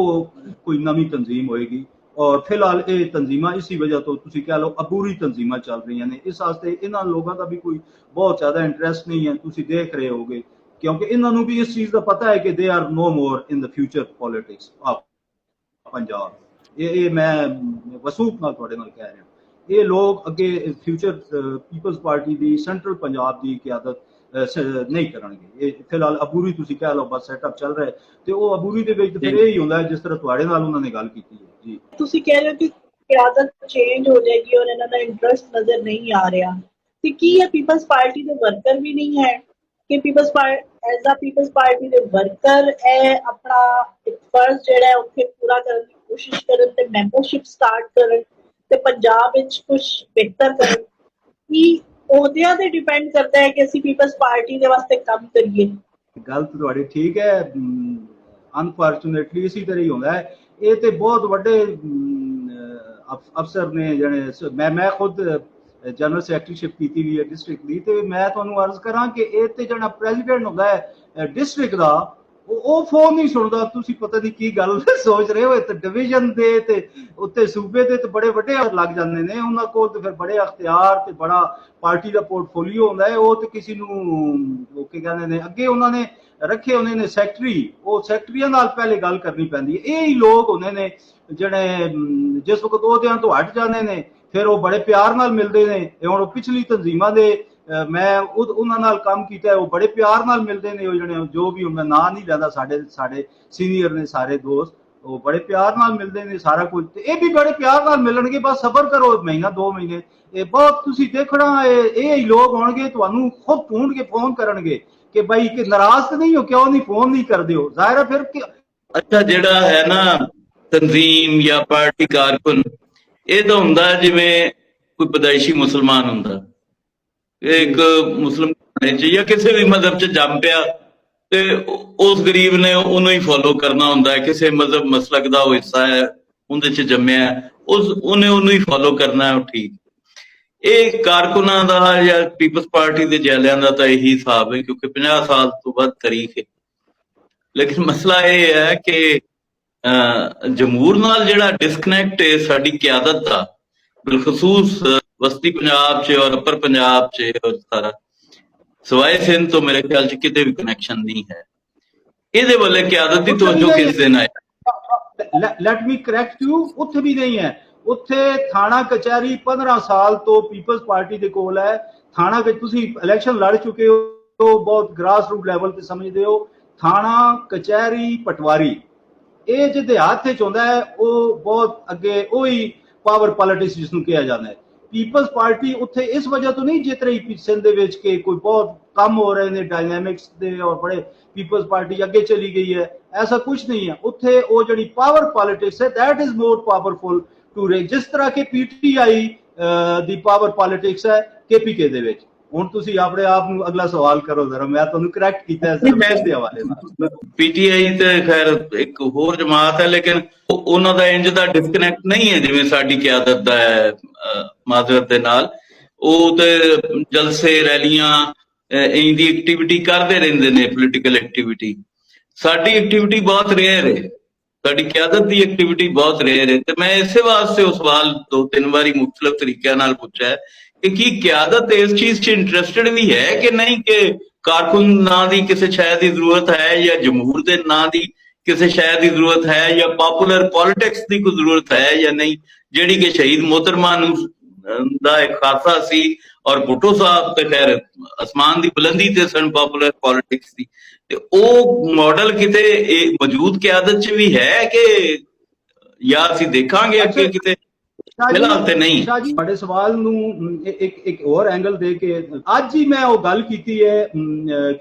कोई नवी तंजीम होएगी। और फिलहाल ये तंजीमां इसी वजह तो तुसी कह लो अबूरी तंजीमां चल रही हैं, इस वास्ते इन्हां लोगों का भी कोई बहुत ज़्यादा इंटरेस्ट नहीं है, तुसी देख रहे होगे, क्योंकि इन्होंने भी इस चीज़ का पता है कि they are no more in the future politics of Punjab. ये मैं वसूख नाल तुहाडे नाल कह रहा, ये लोग अगे फ्यूचर पीपल्स पार्टी की सेंट्रल पंजाब की क़यादत नहीं करनगे। ये फिलहाल अबूरी तुसी कह लो बस सेटअप चल रहा है, तो वो अबूरी दे विच फिर यही होंदा है जिस तरह तुहाडे नाल उन्होंने गल कीती है। जी तुसी कह रहे हो कि क़यादत चेंज हो जाएगी और इन्हां दा इंटरेस्ट नजर नहीं आ रहा, ते की ये पीपल्स पार्टी दे वर्कर भी नहीं है कि Peoples Party as a Peoples Party the worker है अपना एक फर्ज जिहड़ा है उत्थे पूरा करने की कोशिश करन ते मैंबरशिप स्टार्ट करन ते पंजाब विच कुछ बेहतर करन, की ओहदियां ते डिपेंड करता है कि असीं पीपल्स पार्टी दे वास्ते काम करिए। गल तो तुहाडी ठीक है, अनफॉर्चुनेटली इसी तरह ही होंदा है। ये तो बहुत वड्डे अफसर ने जने मैं खुद जनरल सैकटरीशिप की हुई है डिस्ट्रिक्ट की, तो मैं तुहानूं अर्ज करा कि ये तो जो प्रेजिडेंट होंदा है डिस्ट्रिक्ट का वो फोन नहीं सुनता। तुसी पता नहीं की गल सोच रहे हो, तो डिवीजन दे ते उत्ते सूबे दे तो बड़े वड्डे लग जाते हैं, उन्होंने को तो फिर बड़े अख्तियार ते बड़ा पार्टी का पोर्टफोलियो होंदा है। वो तो किसी नूं की कहंदे ने अगे उन्होंने रखे होने ने सैकटरी, वो सैकटरियां नाल पहले गल करनी पैंदी है। यही लोग होने ने जिहड़े जिस वक्त ओहदियां तो हट जाते हैं फिर वो बड़े प्यार नाल मिलते हैं। हुण पिछली तंजीमां दे मैं उन्हां नाल काम कीता है, वो बड़े प्यार नाल मिलते हैं, जो भी मैं ना नहीं लैंदा, साडे सीनियर ने सारे दोस्त ਉਹ ਬੜੇ ਪਿਆਰ ਨਾਲ ਮਿਲਦੇ ਨੇ ਸਾਰਾ ਕੁਝ, ਤੇ ਇਹ ਵੀ ਬੜੇ ਪਿਆਰ ਨਾਲ ਮਿਲਣਗੇ, ਬਸ ਸਬਰ ਕਰੋ ਮਹੀਨਾ 2 ਮਹੀਨੇ। ਇਹ ਬਹੁਤ ਤੁਸੀਂ ਦੇਖਣਾ, ਇਹ ਹੀ ਲੋਕ ਹੋਣਗੇ ਤੁਹਾਨੂੰ ਖੁਦ ਢੂੰਢ ਕੇ ਫੋਨ ਕਰਨਗੇ ਕਿ ਭਾਈ ਕਿ ਨਾਰਾਜ਼ ਤਾਂ ਨਹੀਂ ਹੋ, ਕਿਉਂ ਨਹੀਂ ਫੋਨ ਨਹੀਂ ਕਰਦੇ ਹੋ, ਜ਼ਾਹਿਰ ਹੈ ਫਿਰ ਅੱਛਾ, ਜਿਹੜਾ ਹੈ ਨਾ ਤਨਜ਼ੀਮ ਜਾਂ ਪਾਰਟੀ ਕਾਰਕੁਨ, ਇਹ ਤਾਂ ਹੁੰਦਾ ਜਿਵੇਂ ਕੋਈ ਪਦਾਇਸ਼ੀ ਮੁਸਲਮਾਨ ਹੁੰਦਾ, ਇੱਕ ਮੁਸਲਿਮ ਚ ਜਾਂ ਕਿਸੇ ਵੀ ਮਜ਼ਹਬ ਚ ਜੰਮ ਪਿਆ ਤੇ ਉਸ ਗਰੀਬ ਨੇ ਉਹਨੂੰ ਹੀ ਫੋਲੋ ਕਰਨਾ ਹੁੰਦਾ ਹੈ, ਕਿਸੇ ਮਜ਼ਹਬ ਮਸਲਕ ਦਾ ਉਹ ਹਿੱਸਾ ਹੈ, ਉਹਦੇ ਚ ਜੰਮਿਆ, ਉਹਨੇ ਉਹਨੂੰ ਹੀ ਫੋਲੋ ਕਰਨਾ ਹੈ, ਉਹ ਠੀਕ। ਇਹ ਕਾਰਕੁਨਾਂ ਦਾ ਜਾਂ ਪੀਪਲਸ ਪਾਰਟੀ ਦੇ ਜੈਲਿਆਂ ਦਾ ਤਾਂ ਇਹੀ ਹਿਸਾਬ ਹੈ, ਕਿਉਂਕਿ 50 ਸਾਲ ਤੋਂ ਵੱਧ ਤਾਰੀਖ ਹੈ। ਲੇਕਿਨ ਮਸਲਾ ਇਹ ਹੈ ਕਿ ਜਮਹੂਰ ਨਾਲ ਜਿਹੜਾ ਡਿਸਕਨੈਕਟ ਹੈ ਸਾਡੀ ਕਿਆਦਤ ਦਾ, ਬਿਲਖਸੂਸ ਵਸਤੀ ਪੰਜਾਬ ਚ ਔਰ ਅਪਰ ਪੰਜਾਬ ਚ ਔਰ ਸਾਰਾ ਸਵਾਏ ਸਿੰਧ ਤੋਂ ਮੇਰੇ ਖਿਆਲ ਚ ਕਿਤੇ ਵੀ ਕਨੈਕਸ਼ਨ ਨਹੀਂ ਹੈ। ਇਹਦੇ ਵੱਲੇ ਕਿਆਦਤ ਦੀ ਤਵੱਜੋ ਕਿਸ ਦਿਨ ਆਏ? ਲੈਟ ਮੀ ਕਰੈਕਟ ਯੂ, ਉੱਥੇ ਵੀ ਨਹੀਂ ਹੈ। ਉੱਥੇ ਥਾਣਾ ਕਚਹਿਰੀ 15 ਸਾਲ ਤੋਂ ਪੀਪਲਸ ਪਾਰਟੀ ਦੇ ਕੋਲ ਹੈ। ਥਾਣਾ ਵਿੱਚ ਤੁਸੀਂ ਇਲੈਕਸ਼ਨ ਲੜ ਚੁੱਕੇ ਹੋ, ਬਹੁਤ ਗ੍ਰਾਸ ਰੂਟ ਲੈਵਲ ਤੇ ਸਮਝਦੇ ਹੋ। ਥਾਣਾ ਕਚਹਿਰੀ ਪਟਵਾਰੀ ਇਹ ਜਿਹਦੇ ਹੱਥ ਚ ਹੁੰਦਾ ਹੈ, ਉਹ ਬਹੁਤ ਅੱਗੇ ਉਹੀ ਪਾਵਰ ਪੋਲਿਟਿਕਸ ਜਿਸ ਨੂੰ ਕਿਹਾ ਜਾਂਦਾ ਹੈ। ਪੀਪਲਸ ਪਾਰਟੀ ਉੱਥੇ ਇਸ ਵਜ੍ਹਾ ਤੋਂ ਨਹੀਂ ਜਿੱਤ ਰਹੀ ਸਿੰਧ ਦੇ ਵਿੱਚ ਕਿ ਕੋਈ ਬਹੁਤ ਕੰਮ ਹੋ ਰਹੇ ਨੇ ਡਾਇਨਾਮਿਕਸ ਦੇ ਔਰ ਬੜੇ ਪੀਪਲਸ ਪਾਰਟੀ ਅੱਗੇ ਚਲੀ ਗਈ ਹੈ, ਐਸਾ ਕੁਝ ਨਹੀਂ ਹੈ। ਉੱਥੇ ਉਹ ਜਿਹੜੀ ਪਾਵਰ ਪੋਲਿਟਿਕਸ ਹੈ, that is more powerful to ਰੇ, ਜਿਸ ਤਰ੍ਹਾਂ ਕਿ ਪੀਟੀਆਈ ਦੀ ਪਾਵਰ ਪੋਲਿਟਿਕਸ ਹੈ KPK ਦੇ ਵਿੱਚ। ਹੁਣ ਤੁਸੀਂ ਆਪਣੇ ਆਪ ਨੂੰ ਅਗਲਾ ਸਵਾਲ ਕਰੋ ਜ਼ਰਾ, ਮੈਂ ਤੁਹਾਨੂੰ ਕਰੈਕਟ ਕੀਤਾ ਹੈ ਇਸ ਦੇ ਹਵਾਲੇ ਨਾਲ। ਪੀਟੀਆਈ ਤੇ ਖੈਰ ਇੱਕ ਹੋਰ ਜਮਾਤ ਹੈ, ਲੇਕਿਨ ਉਹਨਾਂ ਦਾ ਇੰਜ ਦਾ ਡਿਸਕਨੈਕਟ ਨਹੀਂ ਹੈ ਜਿਵੇਂ ਸਾਡੀ ਕਿਆਦਤ ਦਾ ਹੈ ਮਾਜ਼ਰਤ ਦੇ ਨਾਲ। ਉਹ ਤੇ ਜਲਸੇ ਰੈਲੀਆਂ ਇੰਜ ਦੀ ਐਕਟੀਵਿਟੀ ਕਰਦੇ ਰਹਿੰਦੇ ਨੇ, ਪੋਲੀਟੀਕਲ ਐਕਟੀਵਿਟੀ। ਸਾਡੀ ਐਕਟੀਵਿਟੀ ਬਹੁਤ ਰੇਅਰ ਹੈ, ਸਾਡੀ ਕਿਆਦਤ ਦੀ ਐਕਟੀਵਿਟੀ ਬਹੁਤ ਰੇਅਰ ਹੈ। ਤੇ ਮੈਂ ਇਸੇ ਵਾਸਤੇ ਉਹ ਸਵਾਲ 2-3 ਵਾਰੀ ਮੁਖਤਲਿਫ ਤਰੀਕਿਆਂ ਨਾਲ ਪੁੱਛਿਆ ਕਿ ਕੀ ਕਿਆਦਤ ਇਸ ਚੀਜ਼ 'ਚ ਇੰਟਰਸਟਿਡ ਵੀ ਹੈ ਕਿ ਨਹੀਂ, ਕਿ ਕਾਰਕੁਨ ਨਾਂ ਦੀ ਕਿਸੇ ਸ਼ੈ ਦੀ ਜ਼ਰੂਰਤ ਹੈ, ਜਾਂ ਜਮਹੂਰ ਦੇ ਨਾਂ ਦੀ ਕਿਸੇ ਸ਼ੈ ਦੀ ਜ਼ਰੂਰਤ ਹੈ, ਜਾਂ ਪੋਪੂਲਰ ਪੋਲਿਟਿਕਸ ਦੀ ਕੋਈ ਜ਼ਰੂਰਤ ਹੈ ਜਾਂ ਨਹੀਂ, ਜਿਹੜੀ ਕਿ ਸ਼ਹੀਦ ਮੋਹਤਰਮਾ ਨੂੰ ਦਾ ਇੱਕ ਖਾਸਾ ਸੀ। ਔਰ ਭੁੱਟੋ ਸਾਹਿਬ ਤੇ ਖੈਰ ਅਸਮਾਨ ਦੀ ਬੁਲੰਦੀ ਤੇ ਸਨ ਪੋਪੂਲਰ ਪੋਲਿਟਿਕਸ ਦੀ, ਤੇ ਉਹ ਮਾਡਲ ਕਿਤੇ ਮੌਜੂਦ ਕਿਆਦਤ 'ਚ ਵੀ ਹੈ ਕਿ ਜਾਂ ਅਸੀਂ ਦੇਖਾਂਗੇ ਅੱਗੇ ਕਿਤੇ? ਫਿਲਹਾਲ ਤੇ ਨਹੀਂ। ਤੁਹਾਡੇ ਸਵਾਲ ਨੂੰ ਇੱਕ ਹੋਰ ਐਂਗਲ ਦੇ ਕੇ ਅੱਜ ਹੀ ਮੈਂ ਉਹ ਗੱਲ ਕੀਤੀ ਹੈ,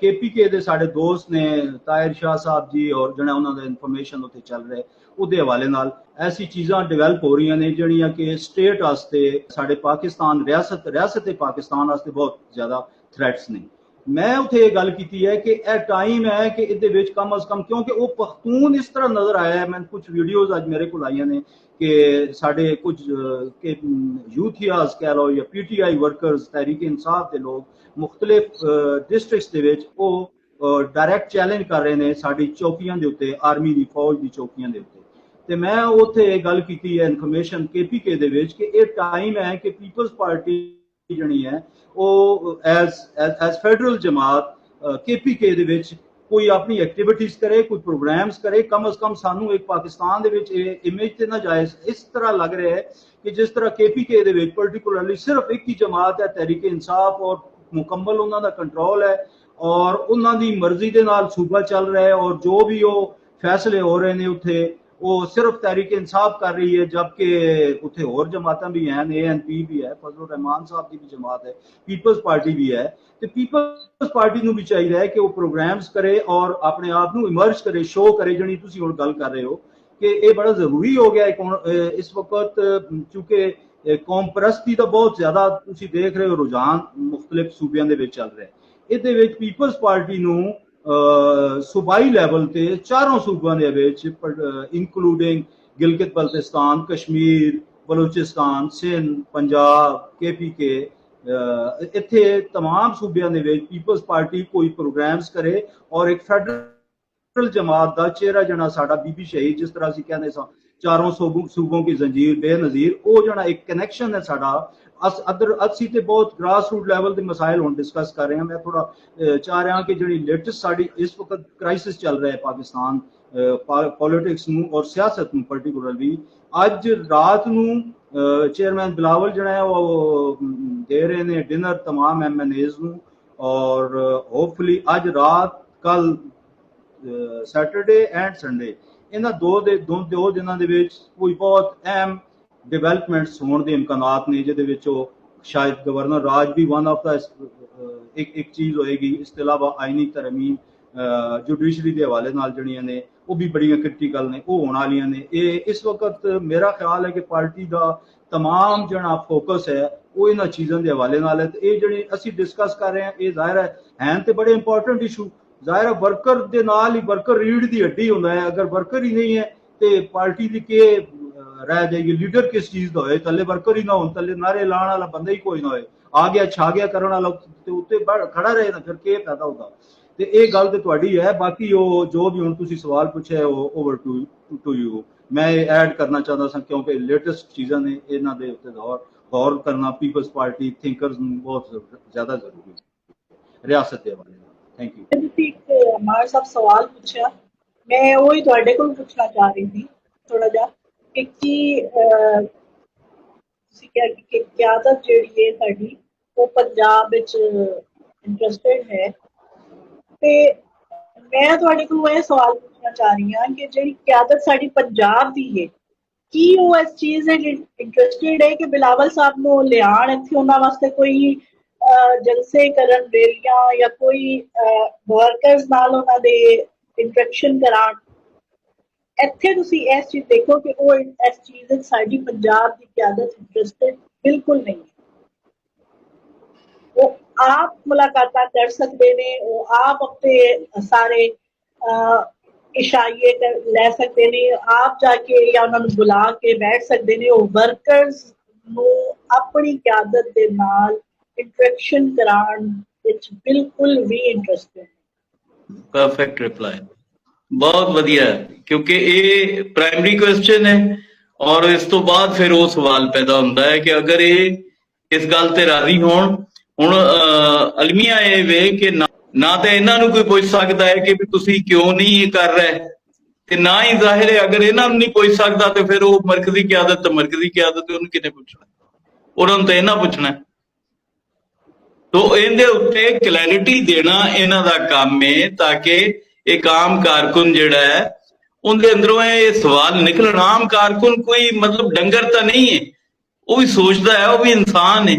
KPK ਦੇ ਸਾਡੇ ਦੋਸਤ ਨੇ ਤਾਹਿਰ ਸ਼ਾਹ ਸਾਹਿਬ ਜੀ ਔਰ ਜਿਹੜਾ ਉਹਨਾਂ ਦਾ ਇਨਫੋਰਮੇਸ਼ਨ ਉੱਥੇ ਚੱਲ ਰਿਹਾ ਉਹਦੇ ਹਵਾਲੇ ਨਾਲ ਐਸੀ ਚੀਜ਼ਾਂ ਡਿਵੈਲਪ ਹੋ ਰਹੀਆਂ ਨੇ ਜਿਹੜੀਆਂ ਕਿ ਸਟੇਟ ਵਾਸਤੇ, ਸਾਡੇ ਪਾਕਿਸਤਾਨ ਰਿਆਸਤ ਪਾਕਿਸਤਾਨ ਵਾਸਤੇ ਬਹੁਤ ਜ਼ਿਆਦਾ ਥ੍ਰੈਟਸ ਨੇ। ਮੈਂ ਉੱਥੇ ਇਹ ਗੱਲ ਕੀਤੀ ਹੈ ਕਿ ਇਹ ਟਾਈਮ ਹੈ ਕਿ ਇਹਦੇ ਵਿੱਚ ਕਮ ਅਜ਼ ਕਮ, ਕਿਉਂਕਿ ਉਹ ਪਖਤੂਨ ਇਸ ਤਰ੍ਹਾਂ ਨਜ਼ਰ ਆਇਆ ਹੈ, ਮੈਂ ਕੁਝ ਵੀਡੀਓਜ਼ ਅੱਜ ਮੇਰੇ ਕੋਲ ਆਈਆਂ ਨੇ ਕਿ ਸਾਡੇ ਕੁਝ ਯੂਥੀਆਸ ਕਹਿ ਲਓ ਜਾਂ PTI ਵਰਕਰਸ, ਤਹਿਰੀਕ ਇਨਸਾਫ ਦੇ ਲੋਕ ਮੁਖਤਲਿਫ ਡਿਸਟ੍ਰਿਕਟਸ ਦੇ ਵਿੱਚ ਉਹ ਡਾਇਰੈਕਟ ਚੈਲੰਜ ਕਰ ਰਹੇ ਨੇ ਸਾਡੀ ਚੌਕੀਆਂ ਦੇ ਉੱਤੇ, ਆਰਮੀ ਦੀ ਫੌਜ ਦੀ ਚੌਕੀਆਂ ਦੇ ਉੱਤੇ। ਤੇ ਮੈਂ ਉੱਥੇ ਇਹ ਗੱਲ ਕੀਤੀ ਹੈ ਇਨਫੋਰਮੇਸ਼ਨ KPK ਦੇ ਵਿੱਚ ਕਿ ਇਹ ਟਾਈਮ ਹੈ ਕਿ ਪੀਪਲਸ ਪਾਰਟੀ ਜਿਹੜੀ ਹੈ ਉਹ ਐਜ਼ ਫੈਡਰਲ ਜਮਾਤ KPK ਦੇ ਵਿੱਚ ਕੋਈ ਆਪਣੀ ਐਕਟੀਵਿਟੀਜ਼ ਕਰੇ, ਕੋਈ ਪ੍ਰੋਗਰਾਮਸ ਕਰੇ। ਕਮ ਅਜ਼ ਕਮ ਸਾਨੂੰ ਇੱਕ ਪਾਕਿਸਤਾਨ ਦੇ ਵਿੱਚ ਇਹ ਇਮੇਜ ਤੇ ਨਾ ਜਾਏ। ਇਸ ਤਰ੍ਹਾਂ ਲੱਗ ਰਿਹਾ ਹੈ ਕਿ ਜਿਸ ਤਰ੍ਹਾਂ KPK ਦੇ ਵਿੱਚ ਪਰਟੀਕੁਲਰਲੀ ਸਿਰਫ ਇੱਕ ਹੀ ਜਮਾਤ ਹੈ, ਤਹਿਰੀਕ ਇਨਸਾਫ, ਔਰ ਮੁਕੰਮਲ ਉਹਨਾਂ ਦਾ ਕੰਟਰੋਲ ਹੈ ਔਰ ਉਹਨਾਂ ਦੀ ਮਰਜ਼ੀ ਦੇ ਨਾਲ ਸੂਬਾ ਚੱਲ ਰਿਹਾ ਹੈ, ਔਰ ਜੋ ਵੀ ਉਹ ਫੈਸਲੇ ਹੋ ਰਹੇ ਨੇ ਉੱਥੇ ਉਹ ਸਿਰਫ ਤਹਿਰੀਕ ਇਨਸਾਫ ਕਰ ਰਹੀ ਹੈ, ਜबकि ਉੱਥੇ ਹੋਰ ਜਮਾਤਾਂ ਵੀ ਹਨ, ANP ਵੀ ਹੈ, ਫਜ਼ਲੁਰ ਰਹਿਮਾਨ ਸਾਹਿਬ ਦੀ ਵੀ ਜਮਾਤ ਹੈ, ਪੀਪਲਸ ਪਾਰਟੀ ਵੀ ਹੈ। ਤੇ ਪੀਪਲਸ ਪਾਰਟੀ ਨੂੰ ਵੀ ਚਾਹੀਦਾ ਹੈ ਕਿ ਉਹ ਪ੍ਰੋਗਰਾਮਸ ਕਰੇ ਔਰ ਆਪਣੇ ਆਪ ਨੂੰ ਇਮਰਜ ਕਰੇ, ਸ਼ੋਅ ਕਰੇ, ਜਿਹੜੀ ਤੁਸੀਂ ਹੁਣ ਗੱਲ ਕਰ ਰਹੇ ਹੋ ਕਿ ਇਹ ਬੜਾ ਜ਼ਰੂਰੀ ਹੋ ਗਿਆ ਹੈ ਇਸ ਵਕਤ, ਕਿਉਂਕਿ ਕੌਮ ਪ੍ਰਸਤੀ ਦਾ ਬਹੁਤ ਜ਼ਿਆਦਾ ਤੁਸੀਂ ਦੇਖ ਰਹੇ ਹੋ ਰੁਝਾਨ ਮੁਖਤਲਿਫ ਸੂਬਿਆਂ ਦੇ ਵਿੱਚ ਚੱਲ ਰਿਹਾ ਹੈ। ਇਹਦੇ ਵਿੱਚ ਪੀਪਲਸ ਪਾਰਟੀ ਨੂੰ ਸੂਬਾਈ ਲੈਵਲ ਤੇ ਚਾਰੋਂ ਸੂਬਿਆਂ ਦੇ ਵਿੱਚ ਇਨਕਲੂਡਿੰਗ ਗਿਲਗਿਤ ਬਲਤਿਸਤਾਨ, ਕਸ਼ਮੀਰ, ਬਲੋਚਿਸਤਾਨ, ਸਿੰਧ, ਪੰਜਾਬ, KPK, ਇੱਥੇ तमाम ਸੂਬਿਆਂ ਦੇ ਵਿੱਚ ਪੀਪਲਸ ਪਾਰਟੀ ਕੋਈ ਪ੍ਰੋਗਰਾਮਸ ਕਰੇ ਔਰ ਇੱਕ ਫੈਡਰਲ ਜਮਾਤ ਦਾ ਚਿਹਰਾ ਜਿਹੜਾ ਸਾਡਾ ਬੀਬੀ ਸ਼ਹੀਦ, ਜਿਸ ਤਰ੍ਹਾਂ ਅਸੀਂ ਕਹਿੰਦੇ ਸਾਂ ਚਾरों सूबों की जंजीर बेनज़ीर, वो जो एक कनैक्शन है साडा ਅਸੀਂ ਤੇ ਬਹੁਤ ਗ੍ਰਾਸ ਰੂਟ ਲੈਵਲ ਦੇ ਮਸਾਇਲ ਹੁਣ ਡਿਸਕਸ ਕਰ ਰਹੇ ਹਾਂ। ਮੈਂ ਥੋੜਾ ਚਾਹ ਰਿਹਾ ਕਿ ਜਿਹੜੀ ਲੇਟੈਸਟ ਸਾਡੀ ਇਸ ਵਕਤ ਕ੍ਰਾਈਸਿਸ ਚੱਲ ਰਿਹਾ ਹੈ ਪਾਕਿਸਤਾਨ ਪੋਲਿਟਿਕਸ ਨੂੰ ਔਰ ਸਿਆਸਤ ਨੂੰ ਪਾਰਟਿਕੂਲਰਲੀ, ਅੱਜ ਰਾਤ ਨੂੰ ਚੇਅਰਮੈਨ ਬਿਲਾਵਲ ਜਿਹੜਾ ਹੈ ਉਹ ਦੇ ਰਹੇ ਨੇ ਡਿਨਰ तमाम MNAs ਨੂੰ, ਔਰ ਹੋਪਫੁਲੀ ਅੱਜ ਰਾਤ ਕੱਲ ਸੈਟਰਡੇ ਐਂਡ ਸੰਡੇ ਇਹਨਾਂ ਦੋ ਦਿਨਾਂ ਦੇ ਵਿੱਚ ਕੋਈ ਬਹੁਤ ਅਹਿਮ ਡਿਵੈਲਪਮੈਂਟਸ ਹੋਣ ਦੇ ਇਮਕਾਨਾਤ ਨੇ, ਜਿਹਦੇ ਵਿੱਚ ਉਹ ਸ਼ਾਇਦ ਗਵਰਨਰ ਰਾਜ ਵੀ ਵਨ ਆਫ ਦਾ ਇੱਕ ਚੀਜ਼ ਹੋਏਗੀ। ਇਸ ਤੋਂ ਇਲਾਵਾ ਆਈਨੀ ਤਰਮੀਮ ਜੁਡੀਸ਼ਰੀ ਦੇ ਹਵਾਲੇ ਨਾਲ ਜਿਹੜੀਆਂ ਨੇ ਉਹ ਵੀ ਬੜੀਆਂ ਕ੍ਰਿਟੀਕਲ ਨੇ, ਉਹ ਹੋਣ ਵਾਲੀਆਂ ਨੇ। ਇਹ ਇਸ ਵਕਤ ਮੇਰਾ ਖਿਆਲ ਹੈ ਕਿ ਪਾਰਟੀ ਦਾ तमाम ਜਿਹੜਾ ਫੋਕਸ ਹੈ ਉਹ ਇਹਨਾਂ ਚੀਜ਼ਾਂ ਦੇ ਹਵਾਲੇ ਨਾਲ ਹੈ। ਤੇ ਇਹ ਜਿਹੜੇ ਅਸੀਂ ਡਿਸਕਸ ਕਰ ਰਹੇ ਹਾਂ ਇਹ ਜ਼ਾਹਿਰ ਹੈ ਤੇ ਬੜੇ ਇੰਪੋਰਟੈਂਟ ਇਸ਼ੂ। ਜ਼ਾਹਿਰ ਹੈ ਵਰਕਰ ਦੇ ਨਾਲ ਹੀ, ਵਰਕਰ ਰੀੜ ਦੀ ਹੱਡੀ ਹੁੰਦਾ ਹੈ। ਅਗਰ ਵਰਕਰ ਹੀ ਨਹੀਂ ਹੈ ਤੇ ਪਾਰਟੀ ਦੀ ਕੀ ਰਹਿ ਜਾਏਗੀ? ਲੀਡਰ ਕਿਸ ਚੀਜ਼ ਦਾ ਹੋਏ? ਥੱਲੇ ਵਰਕਰ ਹੀ ਨਾ ਹੋਣ, ਥੱਲੇ ਨਾਰੇ ਲਾਉਣ ਵਾਲਾ ਬੰਦਾ ਹੀ ਕੋਈ ਨਾ ਹੋਏ, ਆ ਗਿਆ ਛਾ ਗਿਆ ਕਰਨ ਵਾਲਾ ਤੇ ਉੱਤੇ ਖੜਾ ਰਹੇ ਨਾ, ਫਿਰ ਕੀ ਫਾਇਦਾ ਹੁੰਦਾ? ਤੇ ਇਹ ਗੱਲ ਤੇ ਤੁਹਾਡੀ ਹੈ। ਬਾਕੀ ਉਹ ਜੋ ਵੀ ਹੁਣ ਤੁਸੀਂ ਸਵਾਲ ਪੁੱਛਿਆ ਉਹ ਓਵਰ ਟੂ ਯੂ। ਮੈਂ ਇਹ ਐਡ ਕਰਨਾ ਚਾਹੁੰਦਾ ਸਾਂ ਕਿਉਂਕਿ ਲੇਟੈਸਟ ਚੀਜ਼ਾਂ ਨੇ, ਇਹਨਾਂ ਦੇ ਉੱਤੇ ਗੌਰ ਕਰਨਾ ਪੀਪਲਸ ਪਾਰਟੀ ਥਿੰਕਰਸ ਨੂੰ ਬਹੁਤ ਜ਼ਿਆਦਾ ਜ਼ਰੂਰੀ ਹੈ ਰਿਆਸਤ ਦੇ ਹਵਾਲੇ ਨਾਲ। Thank you. ਤੁਸੀਂ ਇੱਕ ਮਾਰ ਸਾਹਿਬ ਸਵਾਲ ਪੁੱਛਿਆ, ਮੈਂ ਉਹ ਹੀ ਤੁਹਾਡੇ ਕੋਲ ਪੁੱਛਣਾ ਚਾਹ ਰਹੀ ਸੀ ਥੋੜਾ ਜਿਹਾ ਕਿ ਤੁਸੀਂ ਕਿਹਾ ਕਿ ਕਿਆਦਤ ਜਿਹੜੀ ਹੈ ਸਾਡੀ ਉਹ ਪੰਜਾਬ ਵਿੱਚ ਇੰਟਰਸਟਿਡ ਹੈ, ਤੇ ਮੈਂ ਤੁਹਾਡੇ ਕੋਲ ਇਹ ਸਵਾਲ ਪੁੱਛਣਾ ਚਾਹ ਰਹੀ ਹਾਂ ਕਿ ਜਿਹੜੀ ਕਿਆਦਤ ਸਾਡੀ ਪੰਜਾਬ ਦੀ ਹੈ, ਕੀ ਉਹ ਇਸ ਚੀਜ਼ ਦੇ ਇੰਟਰਸਟਿਡ ਹੈ ਕਿ ਬਿਲਾਵਲ ਸਾਹਿਬ ਨੂੰ ਲਿਆਉਣ ਇੱਥੇ, ਉਹਨਾਂ ਵਾਸਤੇ ਕੋਈ ਜਲਸੇ ਕਰਨ, ਰੈਲੀਆਂ ਜਾਂ ਕੋਈ ਵਰਕਰਸ ਨਾਲ ਉਹਨਾਂ ਦੇ ਇੰਟਰੈਕਸ਼ਨ ਕਰਾਉਣ? ਇੱਥੇ ਤੁਸੀਂ ਇਸ ਚੀਜ਼ ਦੇਖੋ ਕਿ ਉਹ ਇਸ ਚੀਜ਼ ਵਿੱਚ ਸਾਡੀ ਪੰਜਾਬ ਦੀ ਕਿਆਦਤ ਇੰਟਰਸਟਿਡ ਬਿਲਕੁਲ ਨਹੀਂ ਹੈ। ਉਹ ਆਪ ਮੁਲਾਕਾਤਾਂ ਕਰ ਸਕਦੇ ਨੇ, ਉਹ ਆਪ ਆਪਣੇ ਸਾਰੇ ਇਸ਼ਾਰੇ ਲੈ ਸਕਦੇ ਨੇ, ਆਪ ਜਾ ਕੇ ਜਾਂ ਉਹਨਾਂ ਨੂੰ ਬੁਲਾ ਕੇ ਬੈਠ ਸਕਦੇ ਨੇ। ਉਹ ਵਰਕਰਸ ਨੂੰ ਆਪਣੀ ਕਿਆਦਤ ਦੇ ਨਾਲ ਇੰਟਰੈਕਸ਼ਨ ਕਰਾਉਣ ਵਿੱਚ ਬਿਲਕੁਲ ਵੀ ਇੰਟਰਸਟਿਡ ਨਹੀਂ। ਪਰਫੈਕਟ ਰਿਪਲਾਈ, ਬਹੁਤ ਵਧੀਆ, ਕਿਉਂਕਿ ਇਹ ਪ੍ਰਾਇਮਰੀ ਕੁਐਸਚਨ ਹੈ। ਔਰ ਇਸ ਤੋਂ ਬਾਅਦ ਫਿਰ ਉਹ ਸਵਾਲ ਪੈਦਾ ਹੁੰਦਾ ਹੈ ਕਿ ਅਗਰ ਇਹ ਇਸ ਗੱਲ ਤੇ ਰਾਜ਼ੀ ਹੋਣ, ਹੁਣ ਅਲਮੀਆ ਇਹ ਵੇ ਕਿ ਨਾ ਤਾਂ ਇਹਨਾਂ ਨੂੰ ਕੋਈ ਪੁੱਛ ਸਕਦਾ ਹੈ ਕਿ ਵੀ ਤੁਸੀਂ ਕਿਉਂ ਨਹੀਂ ਇਹ ਕਰ ਰਹੇ, ਤੇ ਨਾ ਹੀ ਜ਼ਾਹਿਰ ਹੈ ਅਗਰ ਇਹਨਾਂ ਨੂੰ ਨਹੀਂ ਪੁੱਛ ਸਕਦਾ ਤੇ ਫਿਰ ਉਹ ਮਰਕਜ਼ੀ ਕਿਆਦਤ ਉਹਨੂੰ ਕਿਹਨੇ ਪੁੱਛਣਾ? ਉਹਨਾਂ ਨੂੰ ਤਾਂ ਇਹਨਾਂ ਪੁੱਛਣਾ। ਤੋ ਇਹਦੇ ਉੱਤੇ ਕਲੈਰਿਟੀ ਦੇਣਾ ਇਹਨਾਂ ਦਾ ਕੰਮ ਹੈ ਤਾਂ ਕਿ ਇੱਕ ਆਮ ਕਾਰਕੁਨ ਜਿਹੜਾ ਹੈ ਉਹਦੇ ਅੰਦਰੋਂ ਇਹ ਸਵਾਲ ਨਿਕਲਣ। ਆਮ ਕਾਰਕੁਨ ਕੋਈ ਮਤਲਬ ਡੰਗਰ ਤਾਂ ਨਹੀਂ ਹੈ, ਉਹ ਵੀ ਸੋਚਦਾ ਹੈ, ਉਹ ਵੀ ਇਨਸਾਨ ਹੈ।